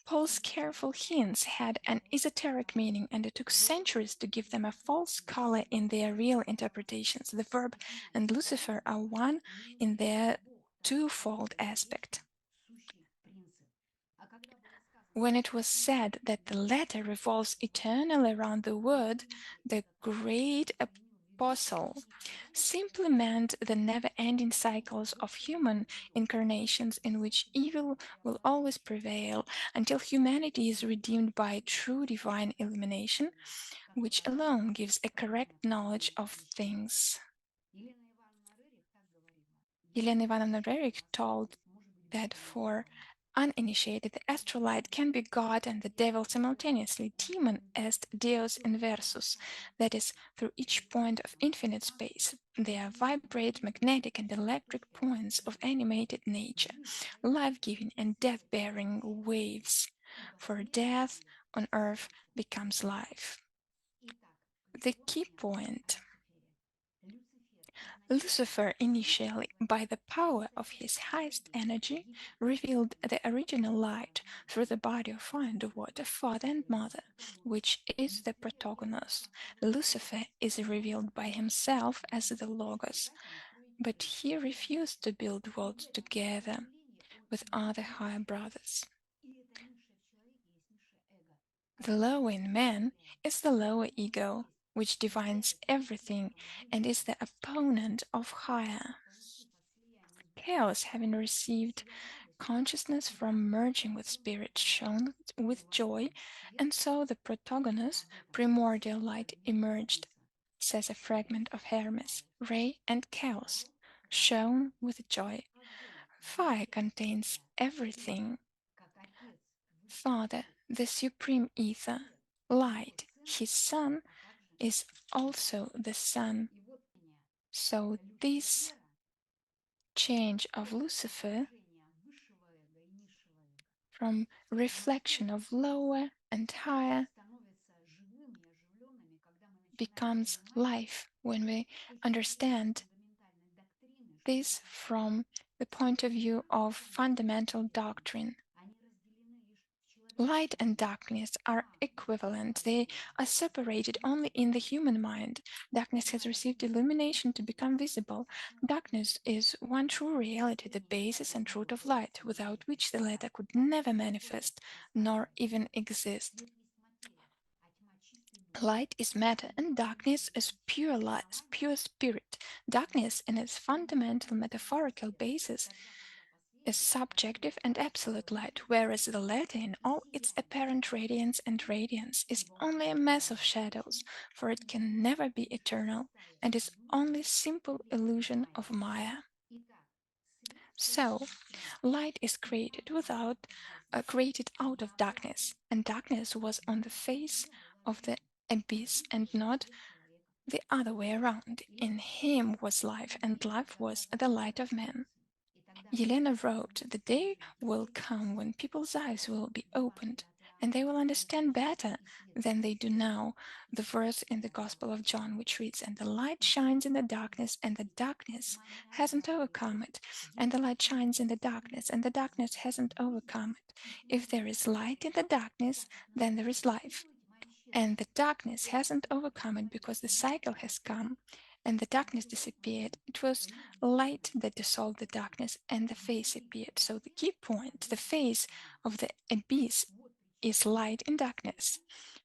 Paul's careful hints had an esoteric meaning, and it took centuries to give them a false color in their real interpretations. The verb and Lucifer are one in their twofold aspect. When it was said that the latter revolves eternally around the word, the great apostle simply meant the never-ending cycles of human incarnations in which evil will always prevail until humanity is redeemed by true divine illumination, which alone gives a correct knowledge of things. Елена Ивановна Рерих told that for uninitiated, the astral light can be God and the devil simultaneously, demon est Deus inversus, that is, through each point of infinite space. There vibrate magnetic and electric points of animated nature, life-giving and death-bearing waves, for death on earth becomes life. The key point: Lucifer initially, by the power of his highest energy, revealed the original light through the body of fire and water, father and mother, which is the protagonist. Lucifer is revealed by himself as the Logos, but he refused to build worlds together with other higher brothers. The lower in man is the lower ego, which divines everything and is the opponent of higher. Chaos, having received consciousness from merging with spirit, shone with joy, and so the protagonist, primordial light, emerged, says a fragment of Hermes. Ray and chaos shone with joy. Fire contains everything. Father, the supreme ether, light, his son, is also the sun. So this change of Lucifer from reflection of lower and higher becomes life when we understand this from the point of view of fundamental doctrine. Light and darkness are equivalent. They are separated only in the human mind. Darkness has received illumination to become visible. Darkness is one true reality, the basis and root of light, without which the latter could never manifest, nor even exist. Light is matter and darkness is pure light, pure spirit. Darkness, in its fundamental metaphorical basis, is subjective and absolute light, whereas the latter, in all its apparent radiance, is only a mass of shadows, for it can never be eternal, and is only simple illusion of Maya. So, light is created created out of darkness, and darkness was on the face of the abyss and not the other way around. In him was life, and life was the light of man. Yelena wrote, "The day will come when people's eyes will be opened, and they will understand better than they do now the verse in the Gospel of John which reads, and the light shines in the darkness, and the darkness hasn't overcome it, and the light shines in the darkness, and the darkness hasn't overcome it. If there is light in the darkness, then there is life. And the darkness hasn't overcome it because the cycle has come and the darkness disappeared. It was light that dissolved the darkness and the face appeared." So the key point, the face of the abyss is light in darkness,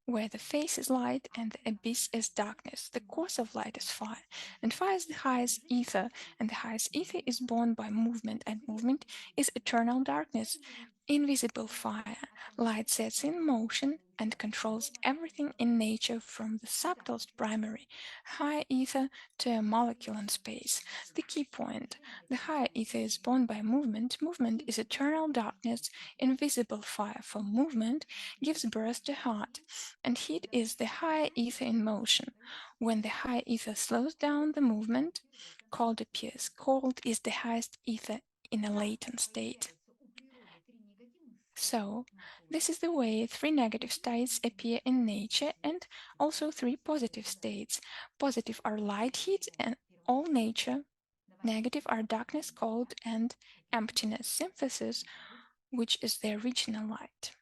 where the face is light and the abyss is darkness. The course of light is fire, and fire is the highest ether, and the highest ether is born by movement, and movement is eternal darkness, invisible fire. Light sets in motion and controls everything in nature from the subtlest primary, high ether, to a molecule in space. The key point, the higher ether is born by movement. Movement is eternal darkness, invisible fire, for movement gives birth to heart, and heat is the higher ether in motion. When the higher ether slows down the movement, cold appears. Cold is the highest ether in a latent state. So, this is the way three negative states appear in nature, and also three positive states. Positive are light, heat, and all nature. Negative are darkness, cold, and emptiness, synthesis, which is the original light.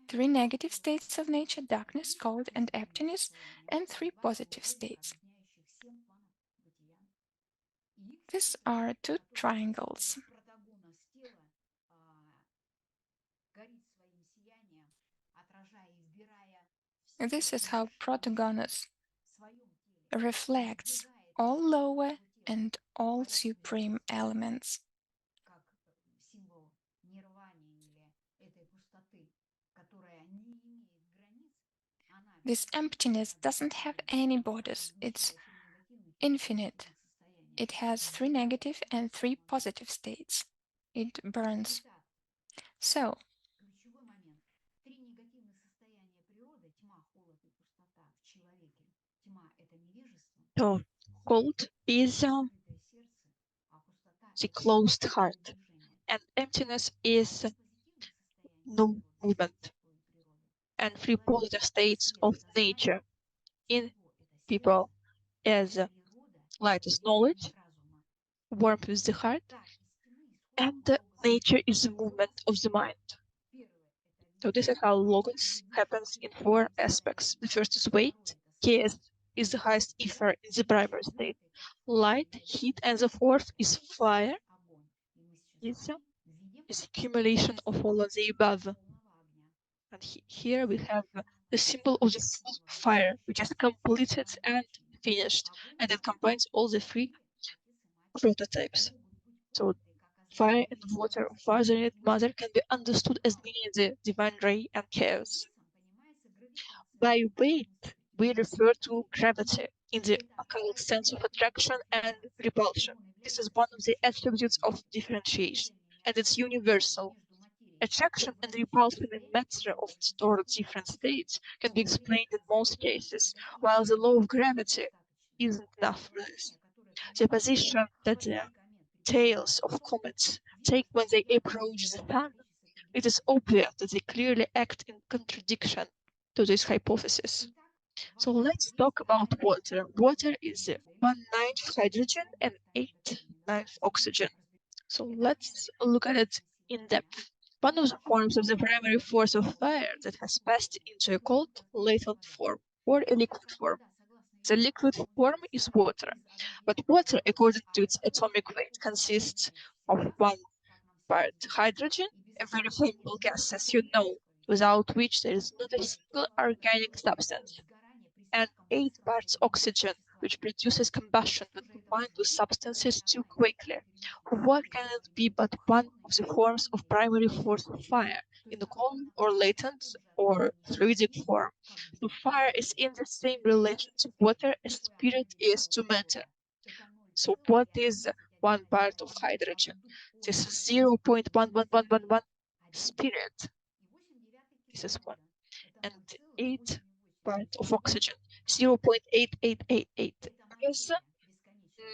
Three negative states of nature: darkness, cold, and emptiness, and three positive states. These are two triangles. This is how protagonist reflects all lower and all supreme elements. This emptiness doesn't have any borders, it's infinite, It has 3 negative and 3 positive states. It burns. So, cold is the closed heart, and emptiness is no movement, and 3 positive states of nature in people as light is knowledge, warmth is the heart, and nature is the movement of the mind. So this is how Logos happens in 4 aspects. The first is weight, chaos is the highest ether in the primary state, light, heat, and the fourth is fire, is accumulation of all of the above. And here we have the symbol of the full fire, which is completed and finished, and it combines all the 3 prototypes. So fire and water, father and mother, can be understood as meaning the divine ray and chaos. By weight, we refer to gravity in the occult sense of attraction and repulsion. This is one of the attributes of differentiation, and it's universal. Attraction and repulsion in matter of stored different states can be explained in most cases, while the law of gravity isn't enough for this. The position that the tails of comets take when they approach the sun, it is obvious that they clearly act in contradiction to this hypothesis. So let's talk about water. Water is 1/9 hydrogen and 8/9 oxygen. So let's look at it in depth. One of the forms of the primary force of fire that has passed into a cold, latent form, or a liquid form. The liquid form is water, but water, according to its atomic weight, consists of 1 part hydrogen, a very flammable gas, as you know, without which there is not a single organic substance, and 8 parts oxygen, which produces combustion when combined with substances too quickly. What can it be but one of the forms of primary force of fire, in the cold or latent or fluidic form? So fire is in the same relation to water as spirit is to matter. So what is 1 part of hydrogen? This is 0.11111 spirit. This is 1. And 8 part of oxygen, 0.8888 is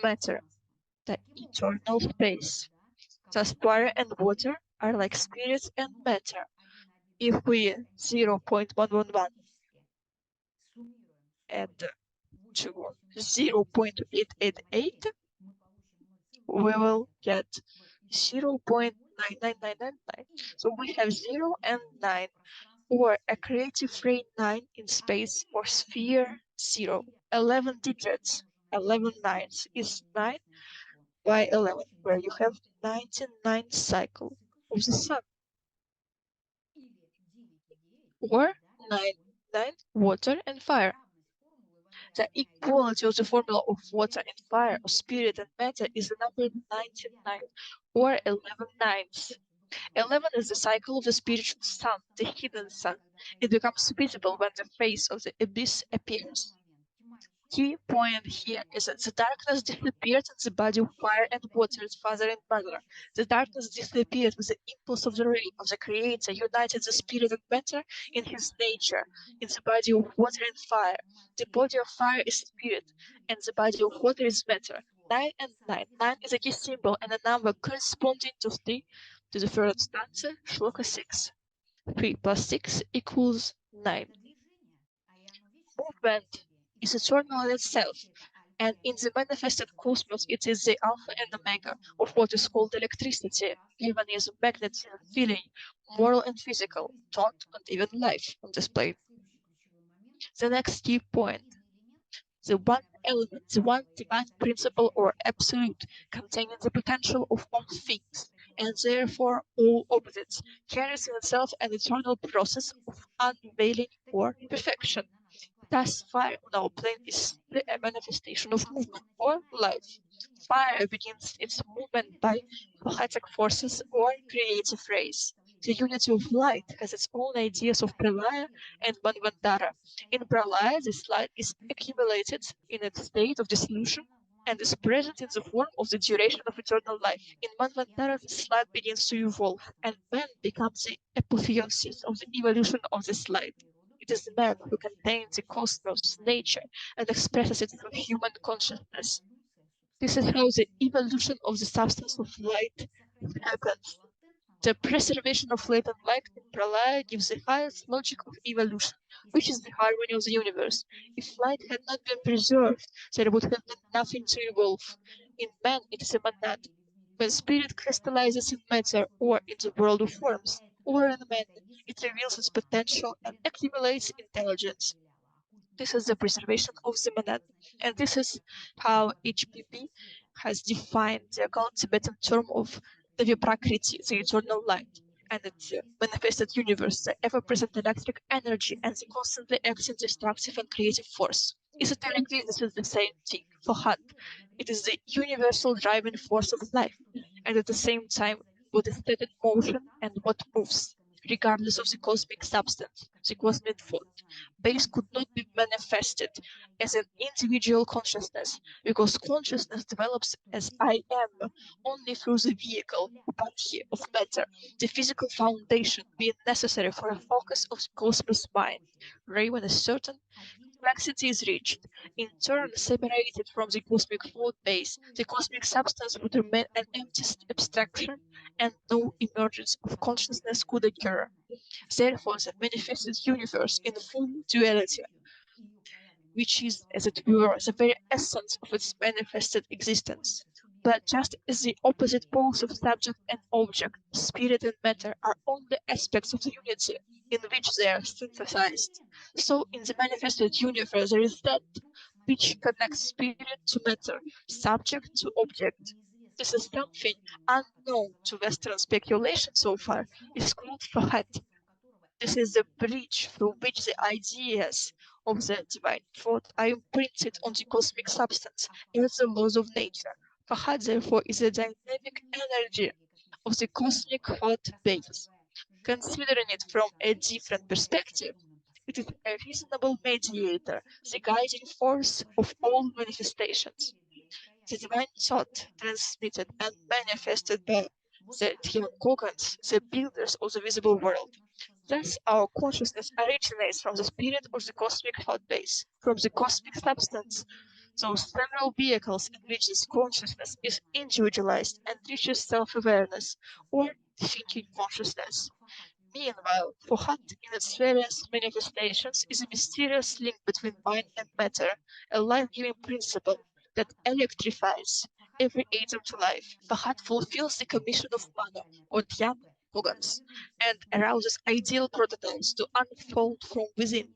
matter, the eternal space. Thus fire and water are like spirits and matter. If we 0.111 add to 0.888, we will get 0.99999. So we have 0 and 9, or a creative ray 9 in space, or sphere 0. 11 digits, 11 nines is 9 by 11, where you have 99 cycle of the sun. Or 9 water and fire. The equality of the formula of water and fire, of spirit and matter, is the number 99, or 11 nines. 11 is the cycle of the spiritual sun, the hidden sun. It becomes visible when the face of the abyss appears. Key point here is that the darkness disappeared in the body of fire and water, its father and mother. The darkness disappeared with the impulse of the ray of the Creator, united the spirit and matter in his nature, in the body of water and fire. The body of fire is spirit, and the body of water is matter. 9 and 9. 9 is a key symbol and a number corresponding to the third stanza, Sloka 6. 3 plus 6 equals 9. Movement is eternal in itself, and in the manifested cosmos it is the alpha and omega of what is called electricity, galvanism, magnetism, feeling, moral and physical, thought, and even life on display. The next key point, the one element, the one divine principle or absolute, containing the potential of all things, and therefore all opposites, carries in itself an eternal process of unveiling or perfection. Thus, fire on our plane is a manifestation of movement or life. Fire begins its movement by poetic forces or creative rays. The unity of light has its own ideas of pralaya and manvantara. In pralaya, this light is accumulated in a state of dissolution and is present in the form of the duration of eternal life. In Manvantara, this light begins to evolve, and man becomes the apotheosis of the evolution of this light. It is the man who contains the cosmos, nature, and expresses it through human consciousness. This is how the evolution of the substance of light happens. The preservation of latent light in Pralaya gives the highest logic of evolution, which is the harmony of the universe. If light had not been preserved, there would have been nothing to evolve. In man, it is a monad. When spirit crystallizes in matter or in the world of forms, or in man, it reveals its potential and accumulates intelligence. This is the preservation of the monad, and this is how HPP has defined the occult Tibetan term of the Prakriti, the eternal light, and its manifested universe, the ever-present electric energy, and the constantly acting destructive and creative force. Esoterically, this is the same thing. Fohat, it is the universal driving force of life, and at the same time, what is set in motion and what moves, regardless of the cosmic substance, the cosmic thought. Base could not be manifested as an individual consciousness, because consciousness develops as I am only through the vehicle, upadhi, of matter, the physical foundation being necessary for a focus of the cosmos mind. Ray, when a certain complexity is reached, in turn separated from the cosmic thought base, the cosmic substance would remain an empty abstraction, and no emergence of consciousness could occur. Therefore, the manifested universe in full duality, which is, as it were, the very essence of its manifested existence. But just as the opposite poles of subject and object, spirit and matter, are only aspects of the unity in which they are synthesized, so in the manifested universe there is that which connects spirit to matter, subject to object. This is something unknown to Western speculation so far. It's called Fohat. This is the bridge through which the ideas of the divine thought are imprinted on the cosmic substance as the laws of nature. Fahad, therefore, is the dynamic energy of the cosmic thought base. Considering it from a different perspective, it is a reasonable mediator, the guiding force of all manifestations. The divine thought transmitted and manifested by the Theokogans, the builders of the visible world. Thus, our consciousness originates from the spirit or the cosmic thought base, from the cosmic substance, those several vehicles in which this consciousness is individualized and reaches self-awareness, or thinking consciousness. Meanwhile, Fohat, in its various manifestations, is a mysterious link between mind and matter, a life-giving principle that electrifies every atom to life. Fohat fulfills the commission of Manu or Dhyam Kogans, and arouses ideal prototypes to unfold from within,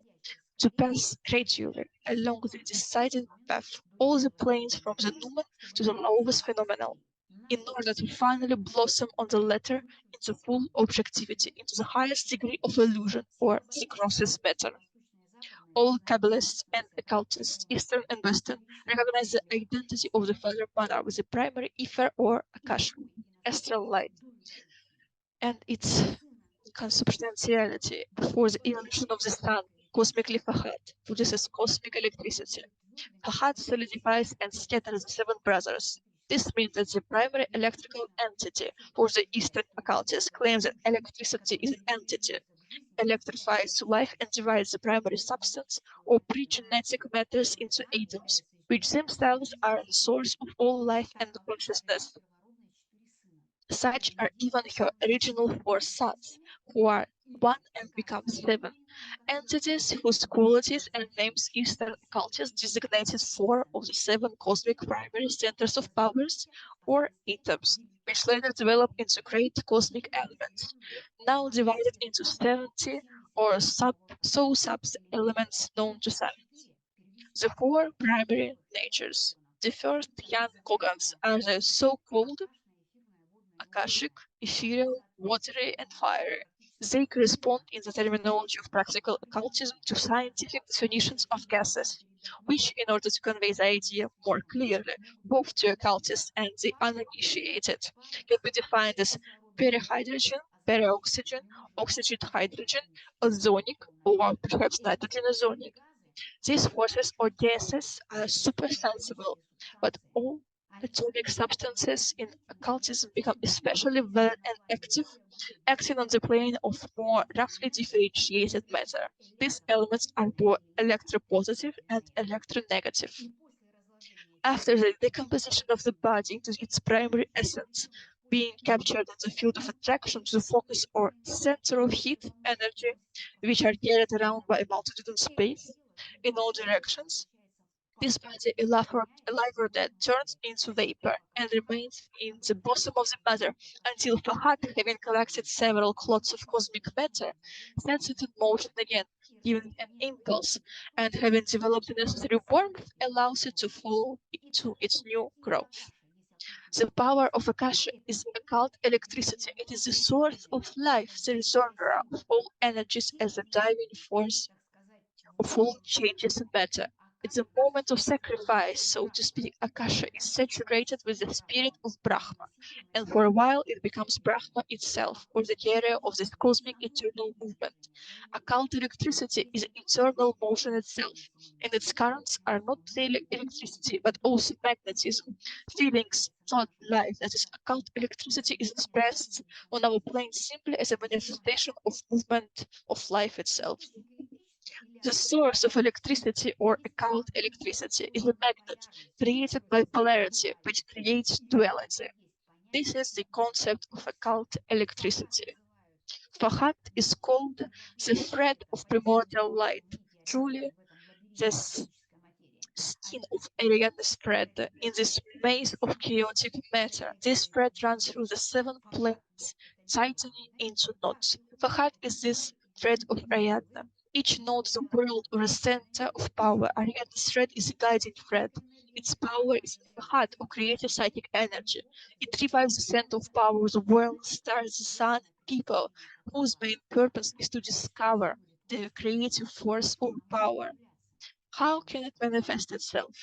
to pass gradually along the decided path, all the planes from the numen to the lowest phenomenal, in order to finally blossom on the latter into full objectivity, into the highest degree of illusion, or the grossest matter. All Kabbalists and occultists, Eastern and Western, recognize the identity of the Father Mother with the primary ether or Akasha, astral light, and its consubstantiality before the evolution of the sun, cosmically Fahad, produces cosmic electricity. Fahad solidifies and scatters the seven brothers. This means that the primary electrical entity for the Eastern occultists claims that electricity is an entity, electrifies to life and divides the primary substance or pre-genetic matters into atoms, which themselves are the source of all life and consciousness. Such are even her original four sons, who are one and become seven, entities whose qualities and names Eastern occultists designated four of the seven cosmic primary centers of powers, or atoms, which later develop into great cosmic elements, now divided into 70 or sub-elements known to science. The four primary natures, the first young Kogans, are the so-called Akashic, ethereal, watery, and fiery. They correspond in the terminology of practical occultism to scientific definitions of gases, which, in order to convey the idea more clearly, both to occultists and the uninitiated, can be defined as perihydrogen, peroxygen, oxygen hydrogen, ozonic, or perhaps nitrogen ozonic, These forces or gases are supersensible, but all atomic substances in occultism become especially valid and active, acting on the plane of more roughly differentiated matter. These elements are both electropositive and electronegative. After the decomposition of the body into its primary essence, being captured in the field of attraction to the focus or center of heat, energy, which are carried around by a multitude in space, in all directions, this body, alive or dead, turns into vapor and remains in the bosom of the matter until Fohat, having collected several clots of cosmic matter, sets it in motion again, giving an impulse, and having developed the necessary warmth, allows it to fall into its new growth. The power of Akasha is occult electricity. It is the source of life, the reservoir of all energies as a driving force of all changes in matter. It's a moment of sacrifice, so to speak. Akasha is saturated with the spirit of Brahma, and for a while it becomes Brahma itself, or the carrier of this cosmic eternal movement. Occult electricity is eternal motion itself, and its currents are not daily electricity, but also magnetism, feelings, thought, life. That is, occult electricity is expressed on our plane simply as a manifestation of movement of life itself. The source of electricity or occult electricity is a magnet created by polarity, which creates duality. This is the concept of occult electricity. Fohat is called the thread of primordial light. Truly, the skin of Ariadne spread in this maze of chaotic matter. This thread runs through the 7 planes, tightening into knots. Fohat is this thread of Ariadne. Each node is a world or a center of power. Ariadne's thread is a guiding thread. Its power is Fohat, or creative psychic energy. It revives the center of power, the world, stars, the sun, people, whose main purpose is to discover the creative force or power. How can it manifest itself?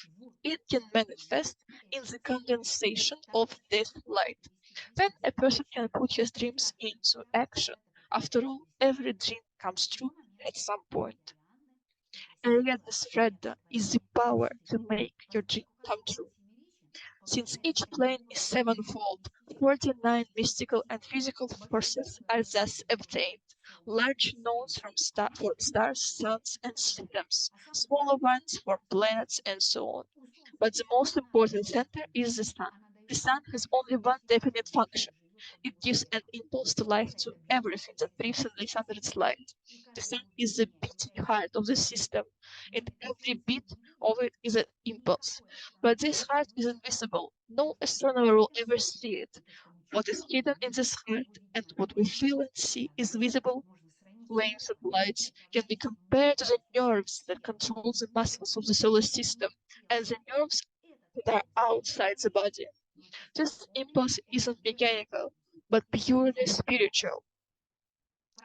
It can manifest in the condensation of this light. Then a person can put his dreams into action. After all, every dream comes true at some point. Ariadne's thread is the power to make your dream come true. Since each plane is sevenfold, 49 mystical and physical forces are thus obtained. Large nodes for stars, suns, and systems, smaller ones for planets, and so on. But the most important center is the sun. The sun has only one definite function. It gives an impulse to life to everything that breathes and lives under its light. The sun is the beating heart of the system, and every beat of it is an impulse. But this heart is invisible. No astronomer will ever see it. What is hidden in this heart and what we feel and see is visible. Flames and lights can be compared to the nerves that control the muscles of the solar system and the nerves that are outside the body. This impulse isn't mechanical, but purely spiritual.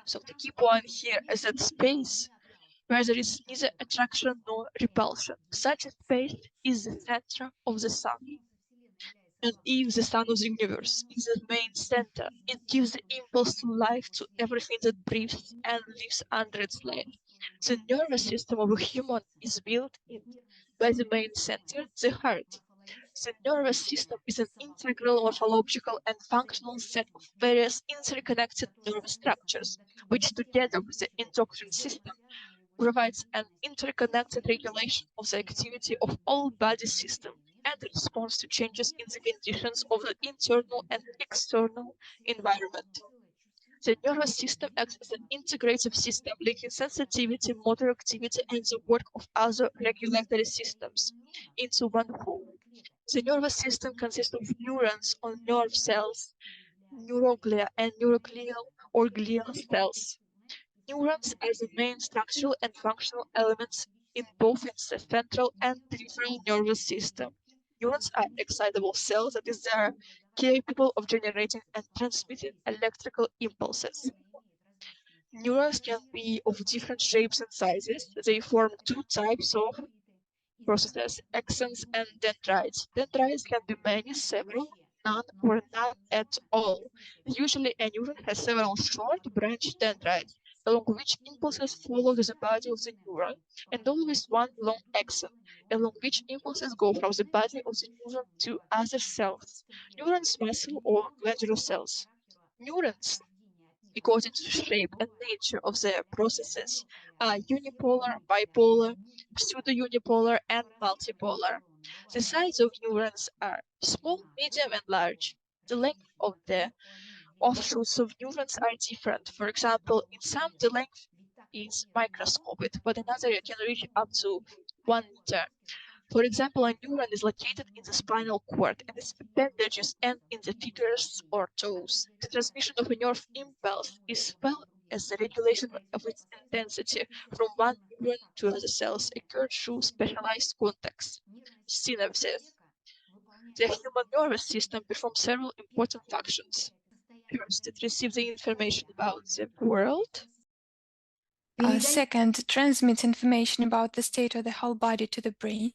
So the key point here is that space where there is neither attraction nor repulsion. Such a space is the center of the sun. And if the sun of the universe is the main center, it gives the impulse to life to everything that breathes and lives under its light. The nervous system of a human is built in by the main center, the heart. The nervous system is an integral morphological and functional set of various interconnected nervous structures, which together with the endocrine system provides an interconnected regulation of the activity of all body system and responds to changes in the conditions of the internal and external environment. The nervous system acts as an integrative system, linking sensitivity, motor activity, and the work of other regulatory systems into one whole. The nervous system consists of neurons or nerve cells, neuroglia, and neuroglial or glial cells. Neurons are the main structural and functional elements in both its central and peripheral nervous system. Neurons are excitable cells, that is, they are capable of generating and transmitting electrical impulses. Neurons can be of different shapes and sizes. They form 2 types of processes, axons and dendrites. Dendrites can be many, several, none, or none at all. Usually a neuron has several short branched dendrites, along which impulses follow the body of the neuron, and always one long axon, along which impulses go from the body of the neuron to other cells, neurons, muscle, or glandular cells. Neurons, according to the shape and nature of their processes, are unipolar, bipolar, pseudo-unipolar, and multipolar. The size of neurons are small, medium, and large. The length of the offshoots of neurons are different. For example, in some the length is microscopic, but in other it can reach up to 1 meter. For example, a neuron is located in the spinal cord and its appendages end in the fingers or toes. The transmission of a nerve impulse as well as the regulation of its intensity from one neuron to other cells occur through specialized contacts, synapses. The human nervous system performs several important functions. First, it receives the information about the world. Second, transmits information about the state of the whole body to the brain.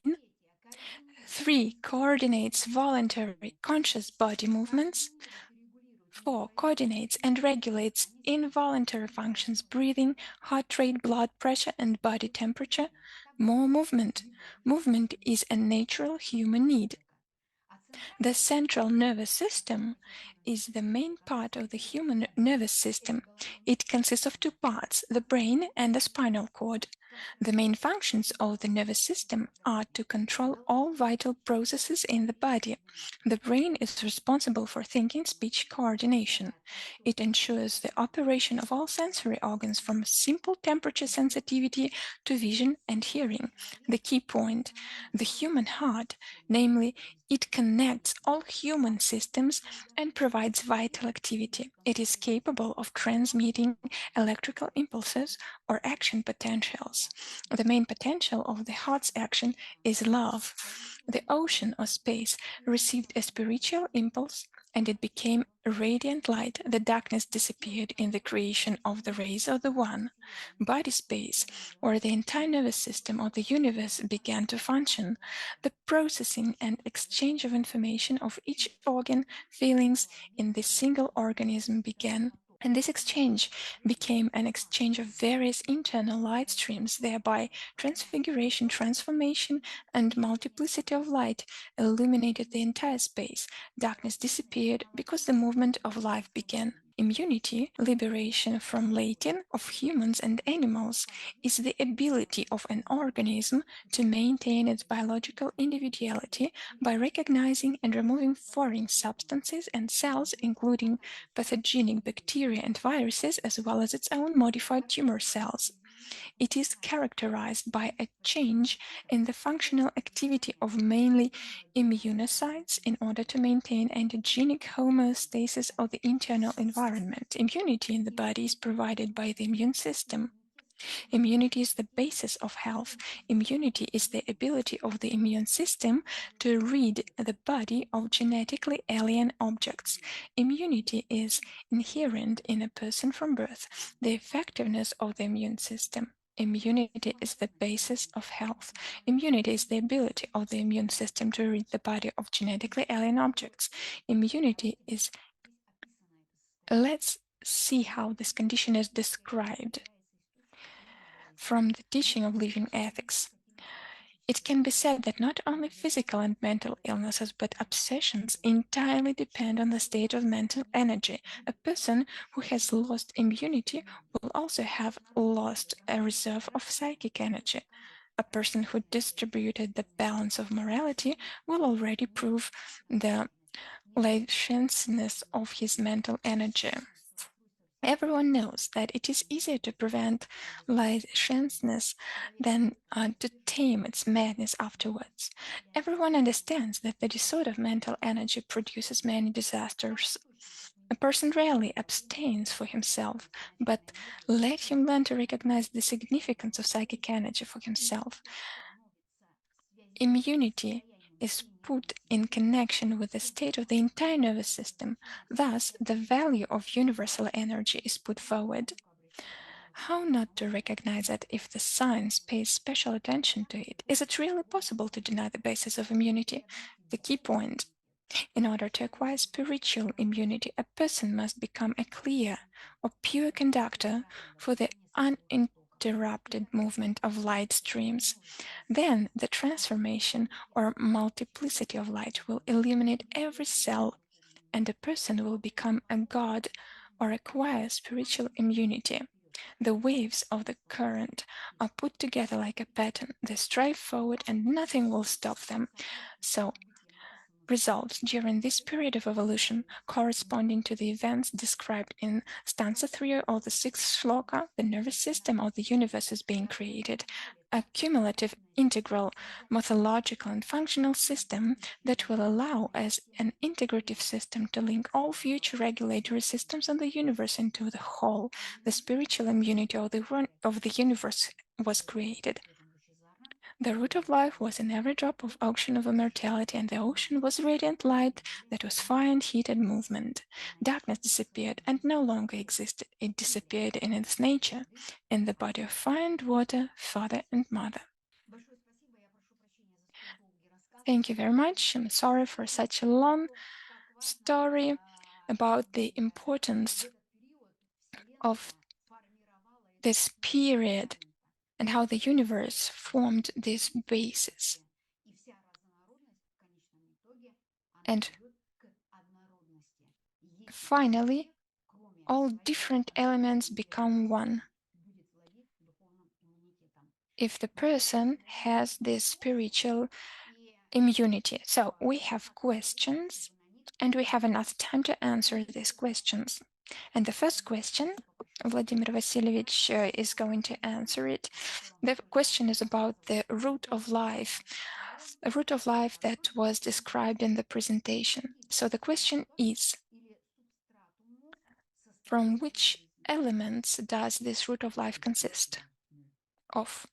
3, coordinates voluntary conscious body movements. 4, coordinates and regulates involuntary functions, breathing, heart rate, blood pressure, and body temperature. More movement. Movement is a natural human need. The central nervous system is the main part of the human nervous system. It consists of two parts, the brain and the spinal cord. The main functions of the nervous system are to control all vital processes in the body. The brain is responsible for thinking, speech, coordination. It ensures the operation of all sensory organs from simple temperature sensitivity to vision and hearing. The key point, the human heart, namely, it connects all human systems and provides vital activity. It is capable of transmitting electrical impulses or action potentials. The main potential of the heart's action is love. The ocean or space received a spiritual impulse and it became a radiant light. The darkness disappeared in the creation of the rays of the One. Body space, or the entire nervous system of the universe, began to function. The processing and exchange of information of each organ, feelings in this single organism began. And this exchange became an exchange of various internal light streams, thereby transfiguration, transformation, and multiplicity of light illuminated the entire space. Darkness disappeared because the movement of life began. Immunity, liberation from latent of humans and animals, is the ability of an organism to maintain its biological individuality by recognizing and removing foreign substances and cells, including pathogenic bacteria and viruses, as well as its own modified tumor cells. It is characterized by a change in the functional activity of mainly immunocytes in order to maintain antigenic homeostasis of the internal environment. Immunity in the body is provided by the immune system. Immunity is the basis of health. Immunity is the ability of the immune system to rid the body of genetically alien objects. Immunity is inherent in a person from birth. The effectiveness of the immune system. Immunity is the basis of health. Immunity is the ability of the immune system to rid the body of genetically alien objects. Immunity is... Let's see how this condition is described from the teaching of living ethics. It can be said that not only physical and mental illnesses, but obsessions entirely depend on the state of mental energy. A person who has lost immunity will also have lost a reserve of psychic energy. A person who distributed the balance of morality will already prove the licentiousness of his mental energy. Everyone knows that it is easier to prevent licentiousness than to tame its madness afterwards. Everyone understands that the disorder of mental energy produces many disasters. A person rarely abstains for himself, but let him learn to recognize the significance of psychic energy for himself. Immunity is put in connection with the state of the entire nervous system. Thus, the value of universal energy is put forward. How not to recognize it if the science pays special attention to it? Is it really possible to deny the basis of immunity? The key point. In order to acquire spiritual immunity, a person must become a clear, or pure conductor for the uninterrupted movement of light streams. Then the transformation or multiplicity of light will illuminate every cell, and a person will become a god or acquire spiritual immunity. The waves of the current are put together like a pattern. They strive forward and nothing will stop them. So, results during this period of evolution corresponding to the events described in stanza 3 or the 6th Sloka, the nervous system of the universe is being created, a cumulative, integral, morphological and functional system that will allow as an integrative system to link all future regulatory systems of the universe into the whole. The spiritual immunity of the universe was created. The root of life was in every drop of Ocean of Immortality, and the ocean was radiant light that was fire and heat and movement. Darkness disappeared and no longer existed. It disappeared in its nature, in the body of fire and water, father and mother. Thank you very much. I'm sorry for such a long story about the importance of this period and how the universe formed this basis. And finally, all different elements become one. If the person has this spiritual immunity. So we have questions, and we have enough time to answer these questions. And the first question, Vladimir Vasilyevich is going to answer it. The question is about the root of life, a root of life that was described in the presentation. So the question is, from which elements does this root of life consist of?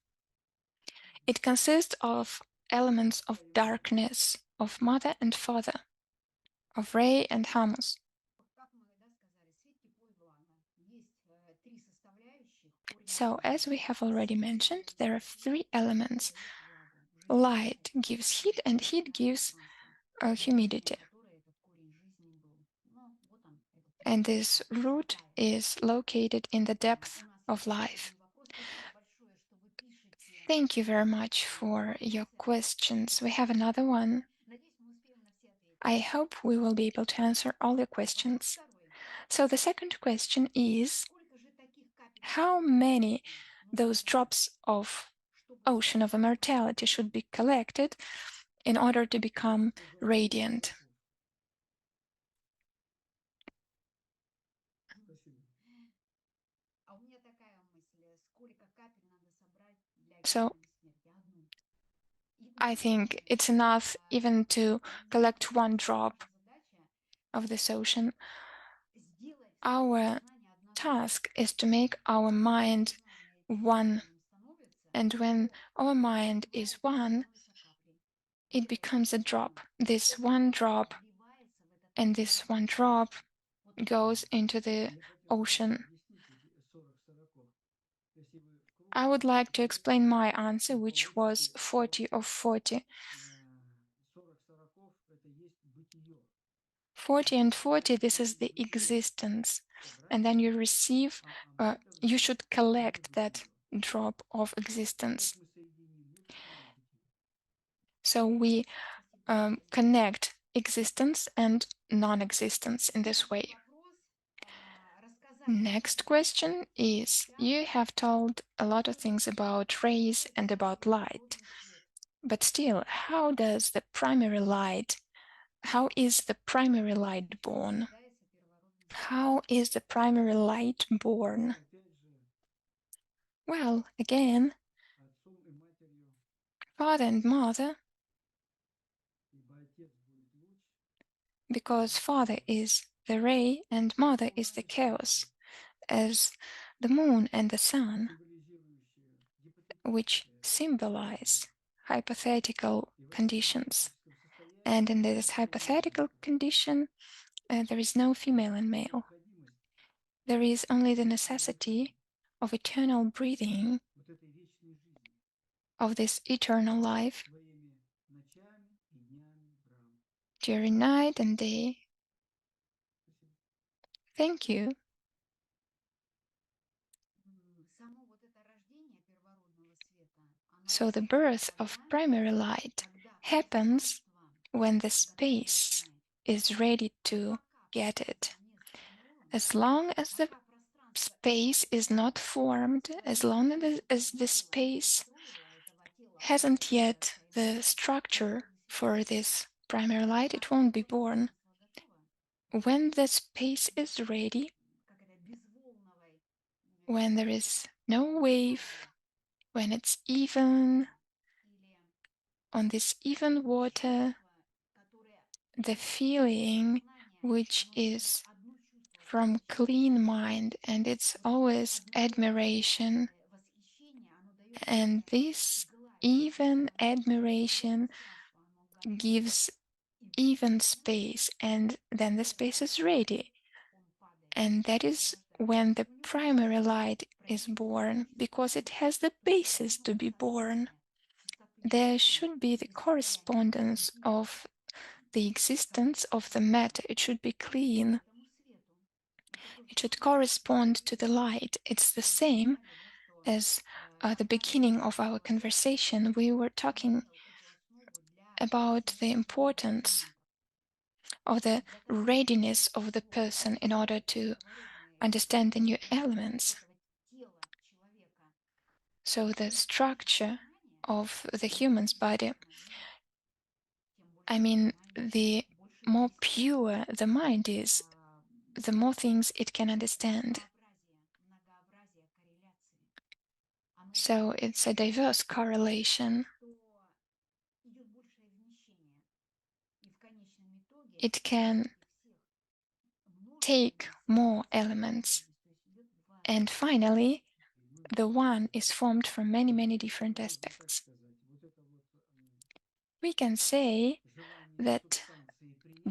It consists of elements of darkness, of mother and father, of Ray and Hamus. So, as we have already mentioned, there are three elements. Light gives heat, and heat gives humidity. And this root is located in the depth of life. Thank you very much for your questions. We have another one. I hope we will be able to answer all your questions. So the second question is, how many those drops of Ocean of Immortality should be collected in order to become radiant? So I think it's enough even to collect one drop of this ocean. Our task is to make our mind one. And when our mind is one, it becomes a drop. This one drop and this one drop goes into the ocean. I would like to explain my answer, which was 40 of 40. 40 and 40, this is the existence. And then you receive, you should collect that drop of existence. So we connect existence and non-existence in this way. Next question is, you have told a lot of things about rays and about light, but still, how is the primary light born? How is the primary light born? Well, again, father and mother, because father is the ray and mother is the chaos, as the moon and the sun, which symbolize hypothetical conditions. And in this hypothetical condition, there is no female and male. There is only the necessity of eternal breathing, of this eternal life during night and day. Thank you. So the birth of primary light happens when the space is ready to get it. As long as the space is not formed, as long as the space hasn't yet the structure for this primary light, it won't be born. When the space is ready, when there is no wave, when it's even, on this even water, the feeling which is from clean mind, and it's always admiration, and this even admiration gives even space, and then the space is ready, and that is when the primary light is born, because it has the basis to be born. There should be the correspondence of the existence of the matter. It should be clean. It should correspond to the light. It's the same as the beginning of our conversation. We were talking about the importance of the readiness of the person in order to understand the new elements. So the structure of the human's body, I mean, the more pure the mind is, the more things it can understand. So it's a diverse correlation. It can take more elements. And finally, the one is formed from many, many different aspects. We can say that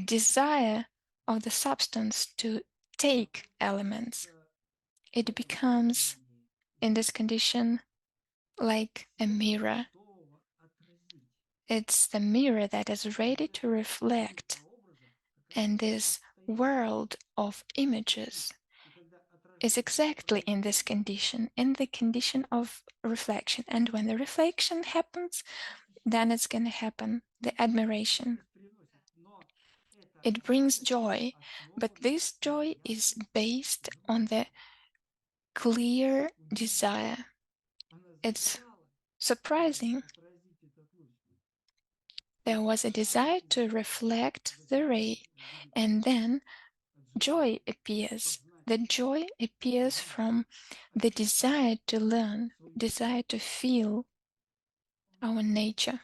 desire of the substance to take elements, it becomes, in this condition, like a mirror. It's the mirror that is ready to reflect, and this world of images is exactly in this condition, in the condition of reflection. And when the reflection happens, then it's going to happen the admiration. It brings joy, but this joy is based on the clear desire. It's surprising. There was a desire to reflect the ray, and then joy appears. The joy appears from the desire to learn, desire to feel our nature.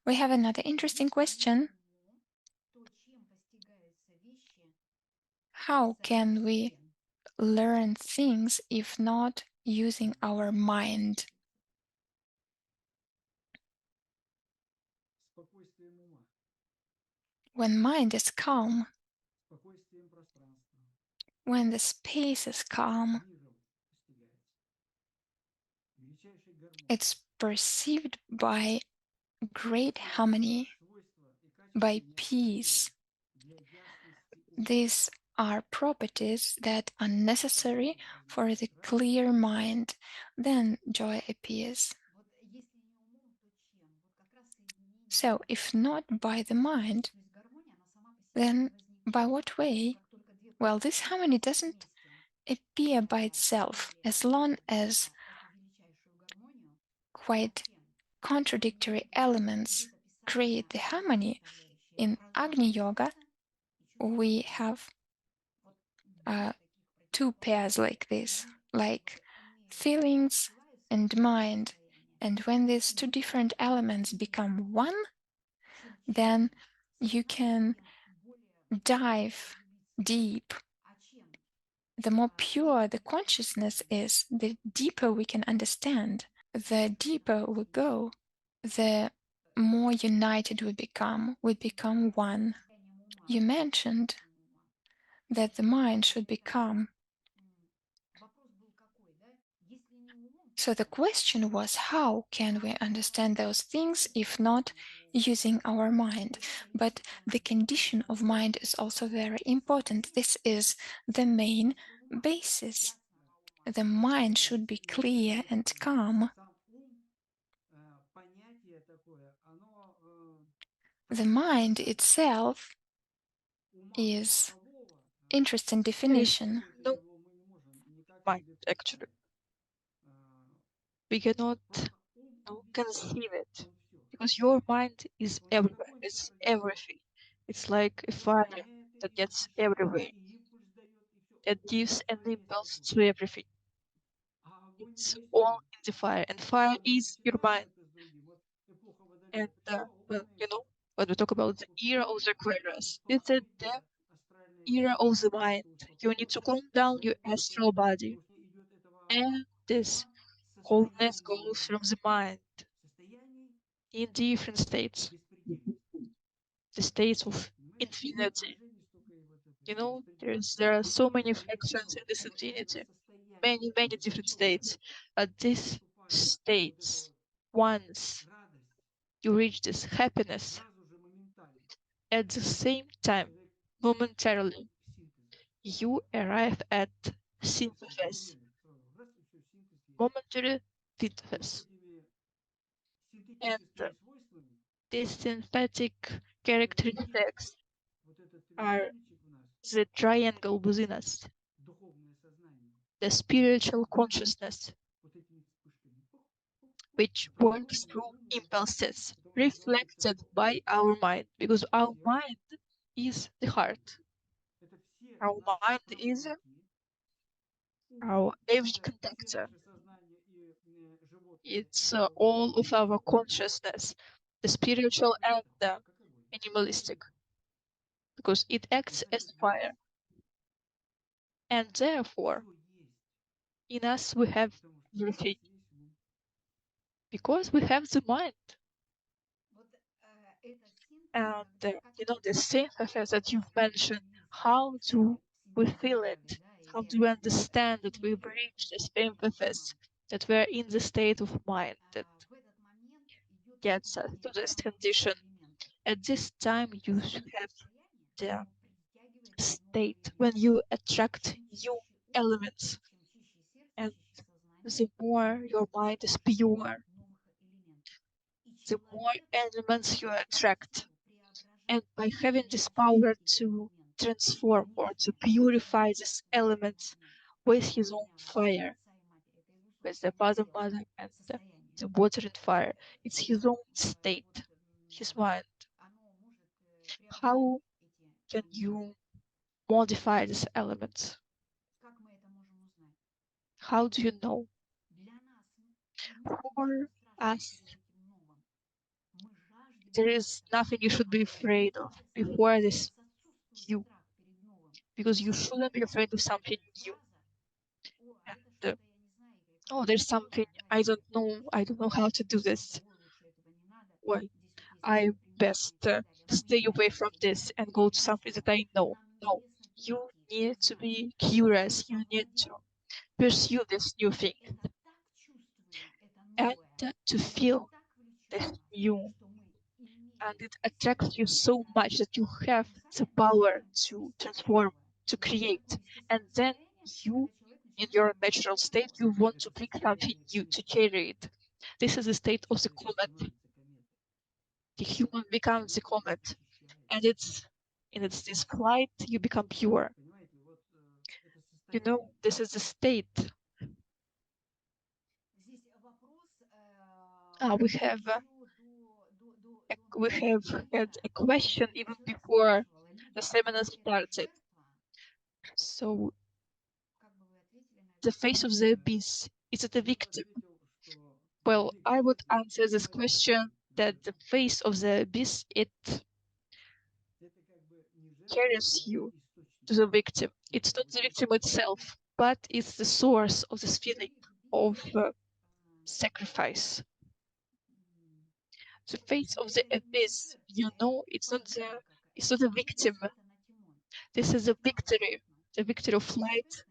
We have another interesting question. How can we learn things if not using our mind? When mind is calm, when the space is calm, it's perceived by great harmony, by peace. These are properties that are necessary for the clear mind. Then joy appears. So, if not by the mind, then by what way? Well, this harmony doesn't appear by itself as long as quite contradictory elements create the harmony. In Agni Yoga, we have two pairs like this, like feelings and mind. And when these two different elements become one, then you can dive deep. The more pure the consciousness is, the deeper we can understand. The deeper we go, the more united we become. We become one. You mentioned that the mind should be calm. So the question was, how can we understand those things if not using our mind? But the condition of mind is also very important. This is the main basis. The mind should be clear and calm. The mind itself is interesting definition. No mind, actually. We cannot conceive it because your mind is everywhere. It's everything. It's like a fire that gets everywhere. That gives an impulse to everything. It's all in the fire, and fire is your mind. And when we talk about the era of the Aquarius, it's the era of the mind. You need to calm down your astral body, and this calmness goes from the mind in different states, the states of infinity. There are so many fractions in this infinity, many different states. At these states, once you reach this happiness, at the same time, momentarily, you arrive at synthesis, momentary synthesis. And these synthetic characteristics are the triangle within us, the spiritual consciousness, which works through impulses reflected by our mind, because our mind is the heart. Our mind is our every conductor. It's all of our consciousness, the spiritual and the animalistic, because it acts as fire. And therefore, in us we have everything, because we have the mind. And the synthesis that you've mentioned, how do we feel it? How do we understand that we've reached this synthesis, that we're in the state of mind that gets us to this condition? At this time, you should have the state when you attract new elements, and the more your mind is pure, the more elements you attract. And by having this power to transform or to purify these elements with his own fire, with the Father, Mother, and the water and fire, it's his own state, his mind. How can you modify these elements? How do you know? For us, there is nothing you should be afraid of before this you, because you shouldn't be afraid of something new. And there's something I don't know how to do this. Well, I best stay away from this and go to something that I know. No, you need to be curious. You need to pursue this new thing and to feel this new. And it attracts you so much that you have the power to transform, to create. And then you, in your natural state, you want to bring something new, to carry it. This is the state of the comet. The human becomes the comet. And in this flight, you become pure. This is the state. We have had a question even before the seminar started. So, the face of the abyss, is it a victim? Well, I would answer this question that the face of the abyss, it carries you to the victim. It's not the victim itself, but it's the source of this feeling of sacrifice. The face of the abyss, it's not a victim. This is a victory, the victory of light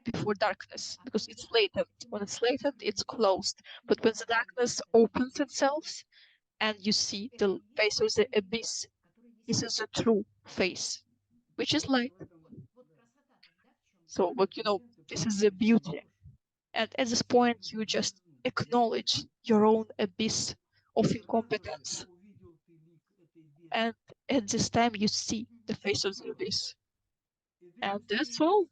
before darkness, because it's latent. When it's latent, it's closed. But when the darkness opens itself and you see the face of the abyss, this is the true face, which is light. So, but this is the beauty. And at this point, you just acknowledge your own abyss of incompetence. And at this time you see the face of the abyss. And that's all.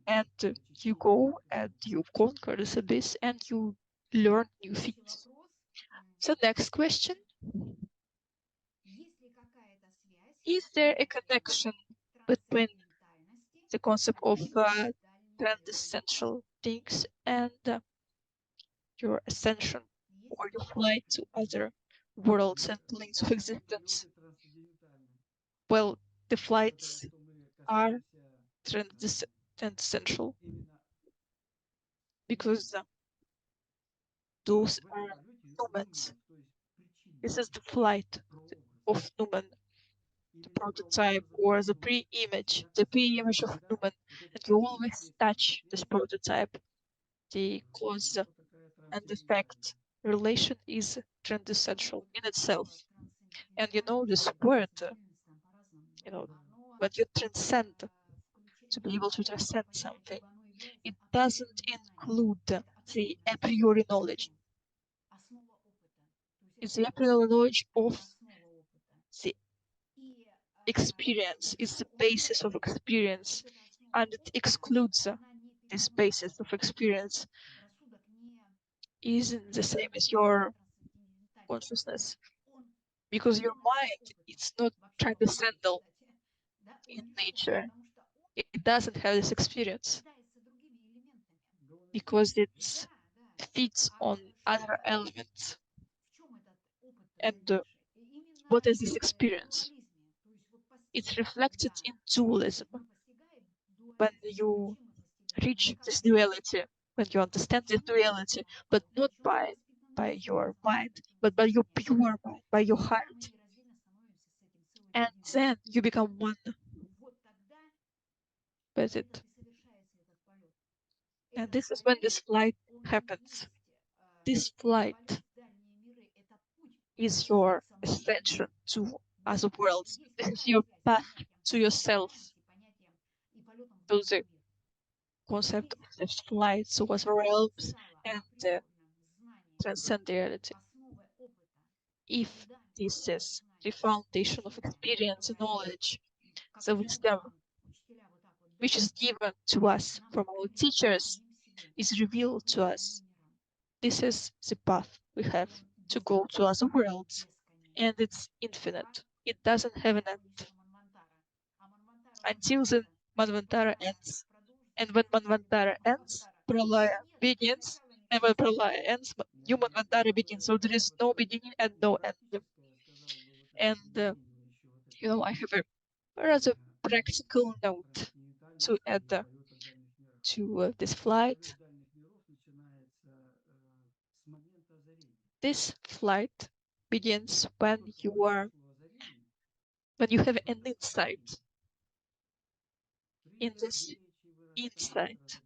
And you go and you conquer this abyss and you learn new things. So next question. Is there a connection between the concept of transcendental things and your ascension or your flight to other worlds and planes of existence? Well, the flights are transcendental because those are numens. This is the flight of numen, the prototype or the pre-image of numen, and you always touch this prototype. The cause and effect relation is transcendental in itself. And you know this word, when you transcend, to be able to transcend something, it doesn't include the a priori knowledge. It's the a priori knowledge of the experience, is the basis of experience, and it excludes this basis of experience isn't the same as your consciousness, because your mind is not transcendental in nature. It doesn't have this experience because it feeds on other elements. And what is this experience? It's reflected in dualism. When you reach this duality, when you understand this duality, but not by your mind, but by your pure mind, by your heart. And then you become one with it. And this is when this flight happens. This flight is your ascension to other worlds. This is your path to yourself. So the concept of this flight to other realms and transcend reality. If this is the foundation of experience and knowledge, the wisdom which is given to us from our teachers is revealed to us. This is the path we have to go to other worlds, and it's infinite. It doesn't have an end until the Manvantara ends. And when Manvantara ends, Pralaya begins, and when Pralaya ends, new Manvantara begins. So there is no beginning and no end. And I have a rather practical note to add to this flight. This flight begins when you have an insight. In this insight,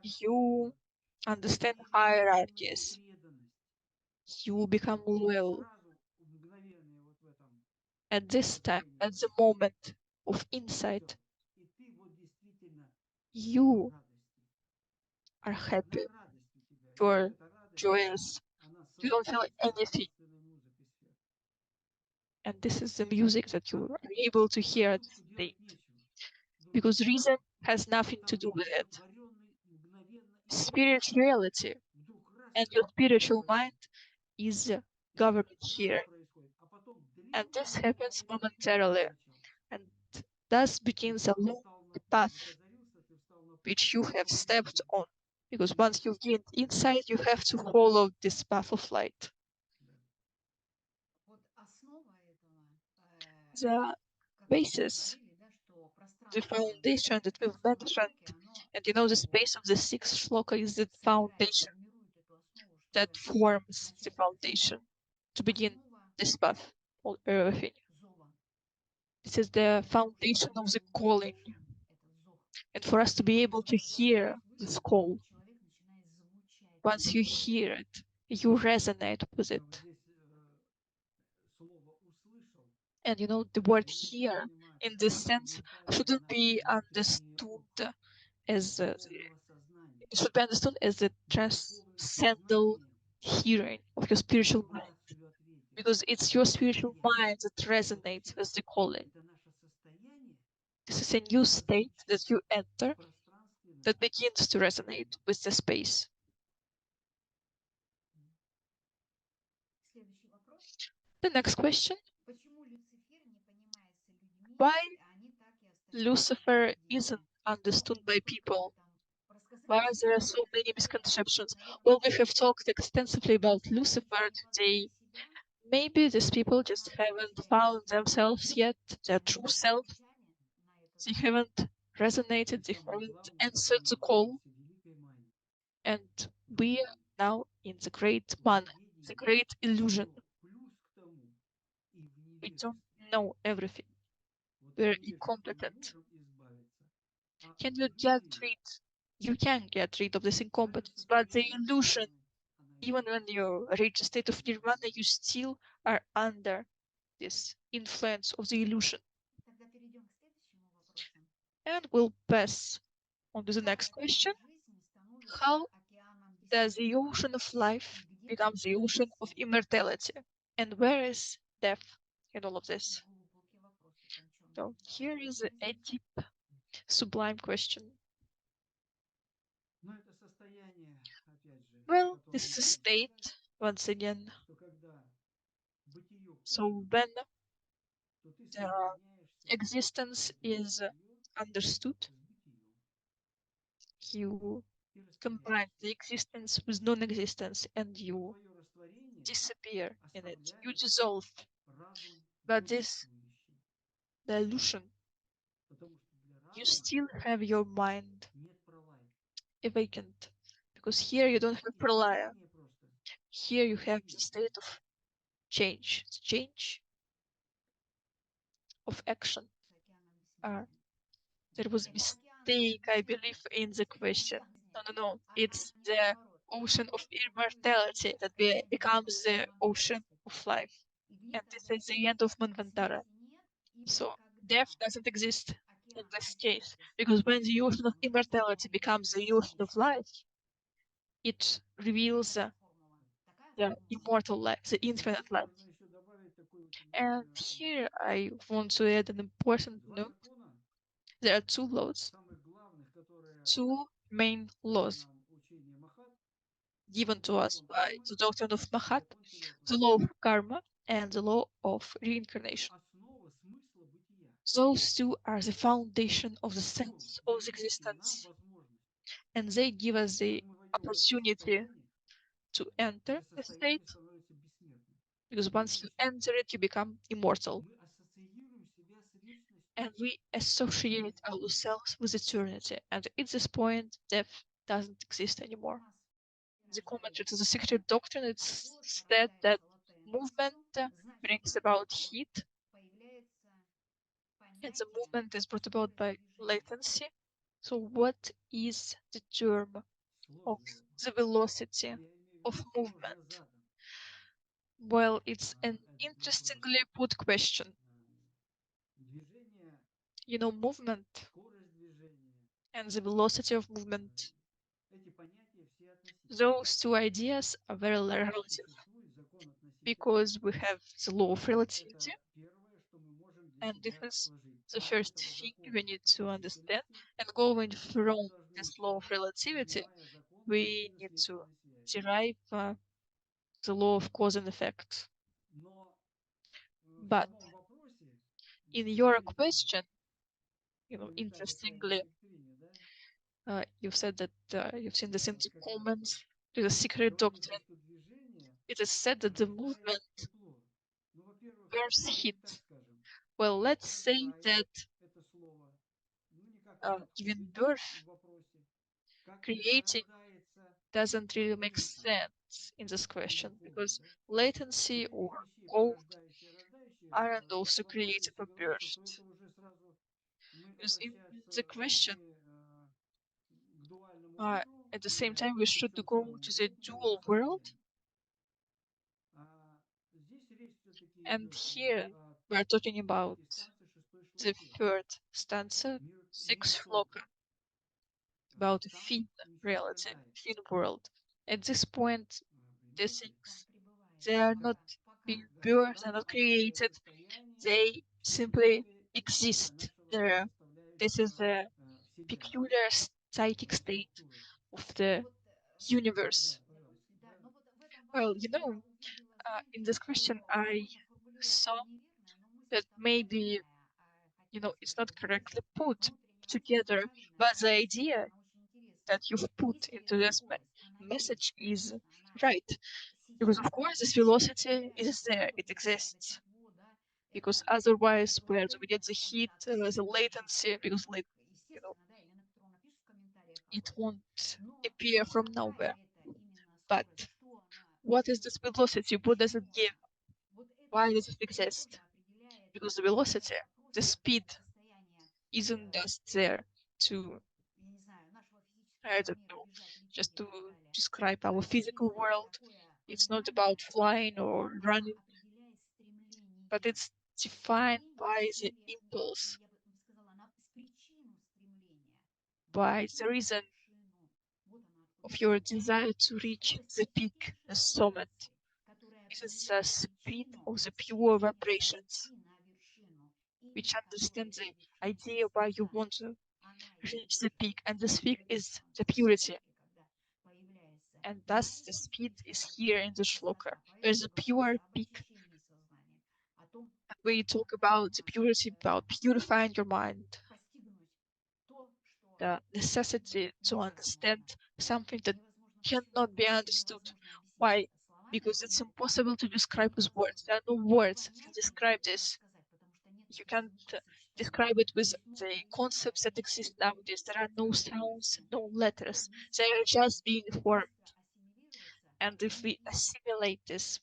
you understand hierarchies. You become loyal. At this time, at the moment of insight, you are happy. You're joyous. You don't feel anything. And this is the music that you are able to hear at this state. Because reason has nothing to do with it. Spirituality and your spiritual mind is governed here. And this happens momentarily. And thus begins a long path which you have stepped on. Because once you've gained insight, you have to follow this path of light. The basis, the foundation that we've mentioned, and the space of the sixth shloka is the foundation that forms the foundation to begin this path of everything. This is the foundation of the calling. And for us to be able to hear this call, once you hear it, you resonate with it. And the word "hear" in this sense shouldn't be understood as it should be understood as the transcendental hearing of your spiritual mind. because it's your spiritual mind that resonates with the calling. This is a new state that you enter that begins to resonate with the space. The next question. Why Lucifer isn't understood by people? Why there are so many misconceptions? Well, we have talked extensively about Lucifer today. Maybe these people just haven't found themselves yet, their true self. They haven't resonated, they haven't answered the call. And we are now in the great man, the great illusion. We don't know everything. We're incompetent. Can you get rid? You can get rid of this incompetence, but the illusion, even when you reach a state of nirvana, you still are under this influence of the illusion. And we'll pass on to the next question. How does the ocean of life become the ocean of immortality? And where is death in all of this? So here is a deep, sublime question. Well, this is a state, once again. So when the existence is understood, you combine the existence with non-existence and you disappear in it. You dissolve. But this, the illusion, you still have your mind awakened. Because here you don't have pralaya. Here you have the state of change. Change of action. There was a mistake, I believe, in the question. No. It's the ocean of immortality that becomes the ocean of life. And this is the end of Manvantara. So death doesn't exist in this case, because when the ocean of immortality becomes the ocean of life, it reveals the immortal life, the infinite life. And here I want to add an important note. There are two laws, two main laws given to us by the doctrine of Mahat, the law of karma and the law of reincarnation. Those two are the foundation of the sense of existence, and they give us the opportunity to enter the state, because once you enter it, you become immortal. And we associate ourselves with eternity, and at this point, death doesn't exist anymore. In the commentary to the Secret Doctrine, it's said that movement brings about heat, and the movement is brought about by latency. So what is the term of the velocity of movement? Well, it's an interestingly put question. You know, movement and the velocity of movement, those two ideas are very relative, because we have the law of relativity, and this is the first thing we need to understand. And going from this law of relativity, we need to derive the law of cause and effect. But in your question, you know, interestingly, you've said that you've seen this in the comments to the Secret Doctrine. It is said that the movement bears heat. Well, let's say that giving birth, creating, doesn't really make sense in this question, because latency or cold aren't also created or birthed. Because in the question, at the same time, we should go to the dual world. And here we are talking about the third stanza, sixth Sloka, about a thin reality, thin world. At this point, the things, they are not being pure, they're not created. They simply exist there. This is the peculiar psychic state of the universe. Well, in this question, I saw that maybe, it's not correctly put together, but the idea that you've put into this message is right. Because, of course, this velocity is there, it exists. Because otherwise, where do we get the heat, the latency? Because, it won't appear from nowhere. But what is this velocity? What does it give? Why does it exist? Because the velocity, the speed, isn't just there to, I don't know, just to describe our physical world. It's not about flying or running, but it's defined by the impulse, by the reason of your desire to reach the peak, the summit. This is the speed of the pure vibrations, which understand the idea why you want to reach the peak, and the peak is the purity. And thus the speed is here in the shloka. There's a pure peak. We talk about the purity, about purifying your mind, the necessity to understand something that cannot be understood. Why? Because it's impossible to describe with words. There are no words that can describe this. You can't describe it with the concepts that exist nowadays. There are no sounds, no letters. They are just being formed. And if we assimilate this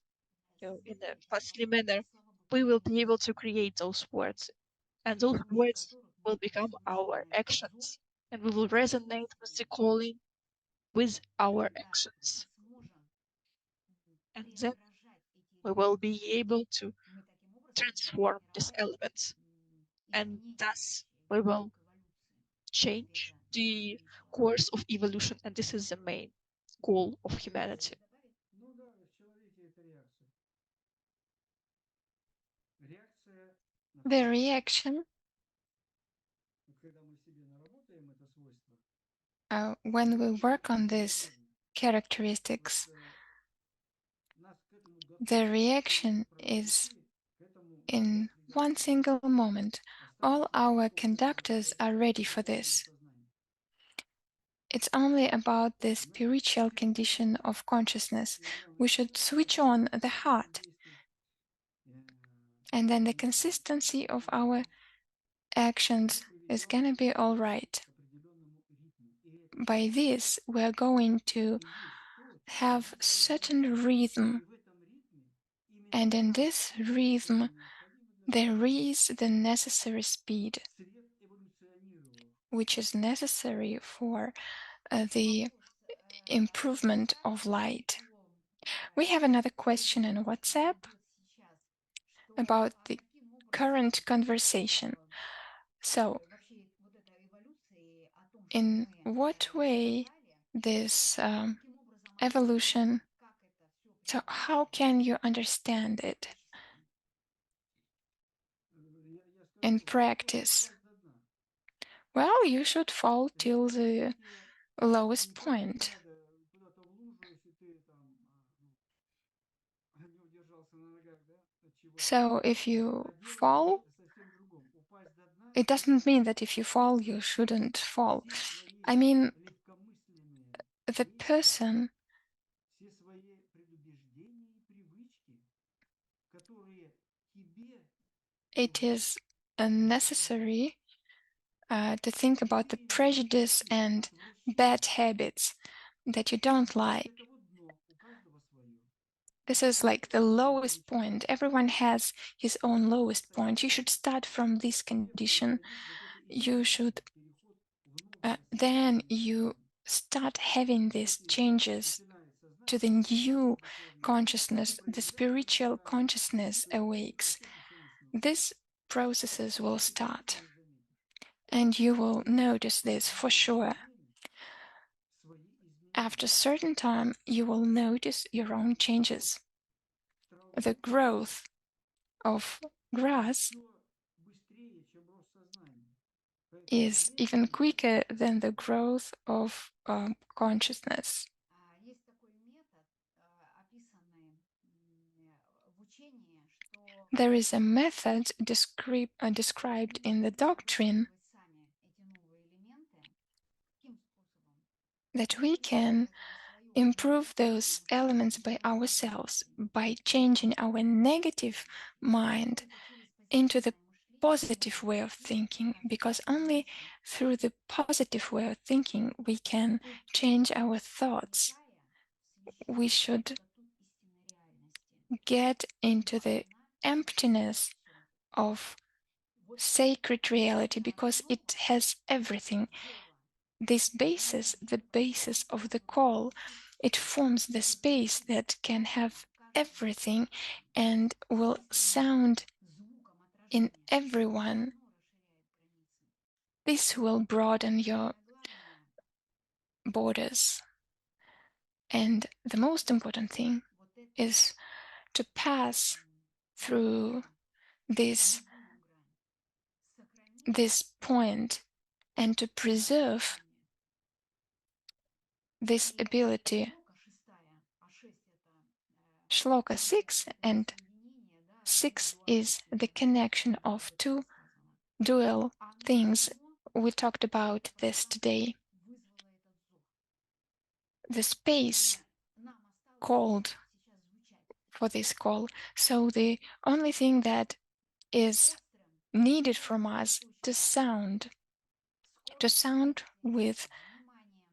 in a fastly manner, we will be able to create those words. And those words will become our actions. And we will resonate with the calling with our actions. And then we will be able to transform these elements. And thus we will change the course of evolution. And this is the main goal of humanity. The reaction when we work on these characteristics, the reaction is in one single moment. All our conductors are ready for this. It's only about the spiritual condition of consciousness. We should switch on the heart. And then the consistency of our actions is gonna be all right. By this, we're going to have certain rhythm. And in this rhythm, there is the necessary speed, which is necessary for the improvement of light. We have another question in WhatsApp about the current conversation. So, in what way this evolution, so how can you understand it in practice? Well, you should fall till the lowest point. So if you fall, it doesn't mean that if you fall, you shouldn't fall. I mean, the person it is necessary to think about the prejudice and bad habits that you don't like. This is like the lowest point. Everyone has his own lowest point. You should start from this condition. You should then you start having these changes to the new consciousness. The spiritual consciousness awakes. These processes will start, and you will notice this for sure. After a certain time, you will notice your own changes. the growth of grass is even quicker than the growth of consciousness. There is a method described in the doctrine that we can improve those elements by ourselves by changing our negative mind into the positive way of thinking, because only through the positive way of thinking we can change our thoughts. We should get into the emptiness of sacred reality because it has everything. This basis, the basis of the call, it forms the space that can have everything and will sound in everyone. This will broaden your borders. And the most important thing is to pass through this point and to preserve this ability. Sloka 6 and 6 is the connection of two dual things. We talked about this today. The space called for this call. So the only thing that is needed from us to sound with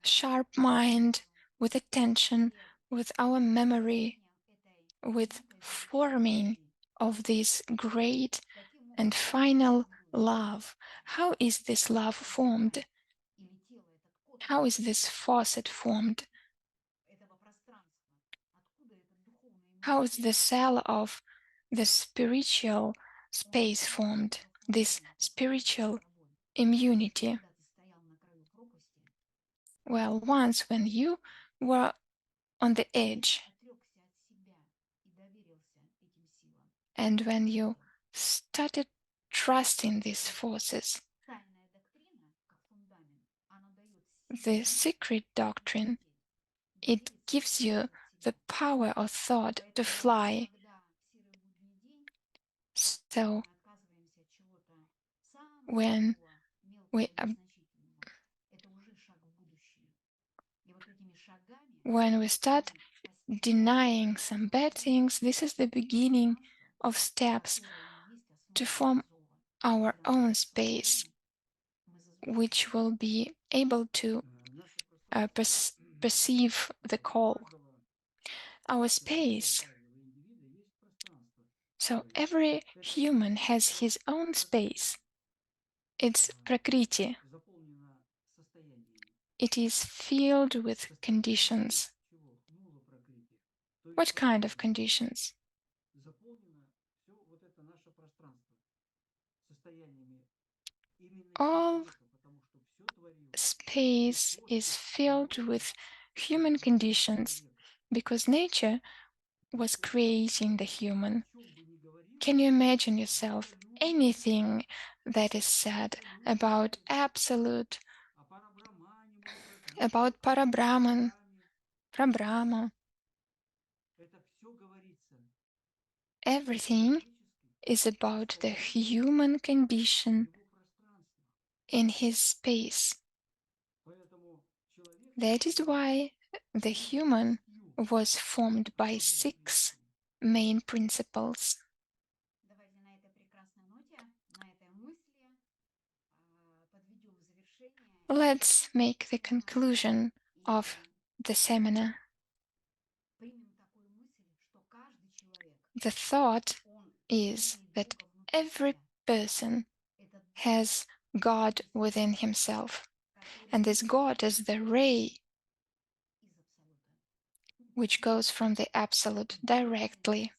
sharp mind, with attention, with our memory, with forming of this great and final love. How is this love formed? How is this faucet formed? How is the cell of the spiritual space formed? This spiritual immunity. Well, once when you were on the edge and when you started trusting these forces, the secret doctrine, it gives you the power of thought to fly. So when we start denying some bad things, this is the beginning of steps to form our own space, which will be able to perceive the call. Our space. So every human has his own space. It's Prakriti. It is filled with conditions. What kind of conditions? All space is filled with human conditions because nature was creating the human. Can you imagine yourself anything that is said about absolute, about Parabrahman, Prabrahma? Everything is about the human condition in his space. That is why the human was formed by 6 main principles. Let's make the conclusion of the seminar. The thought is that every person has God within himself, and this God is the ray which goes from the Absolute directly.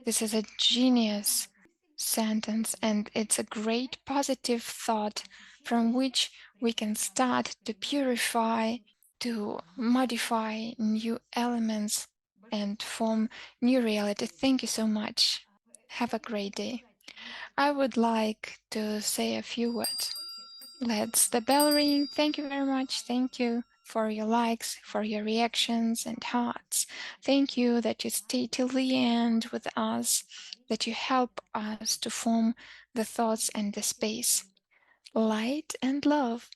This is a genius sentence, and it's a great positive thought from which we can start to purify, to modify new elements and form new reality. Thank you so much. Have a great day. I would like to say a few words. Let's the bell ring. Thank you very much. Thank you for your likes, for your reactions and hearts. Thank you that you stay till the end with us, that you help us to form the thoughts and the space. Light and love.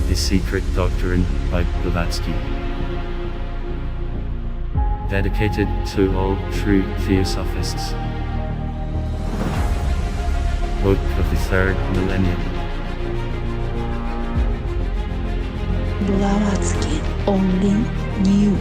The Secret Doctrine by Blavatsky. Dedicated to all true Theosophists. Book of the Third Millennium. Blavatsky only new.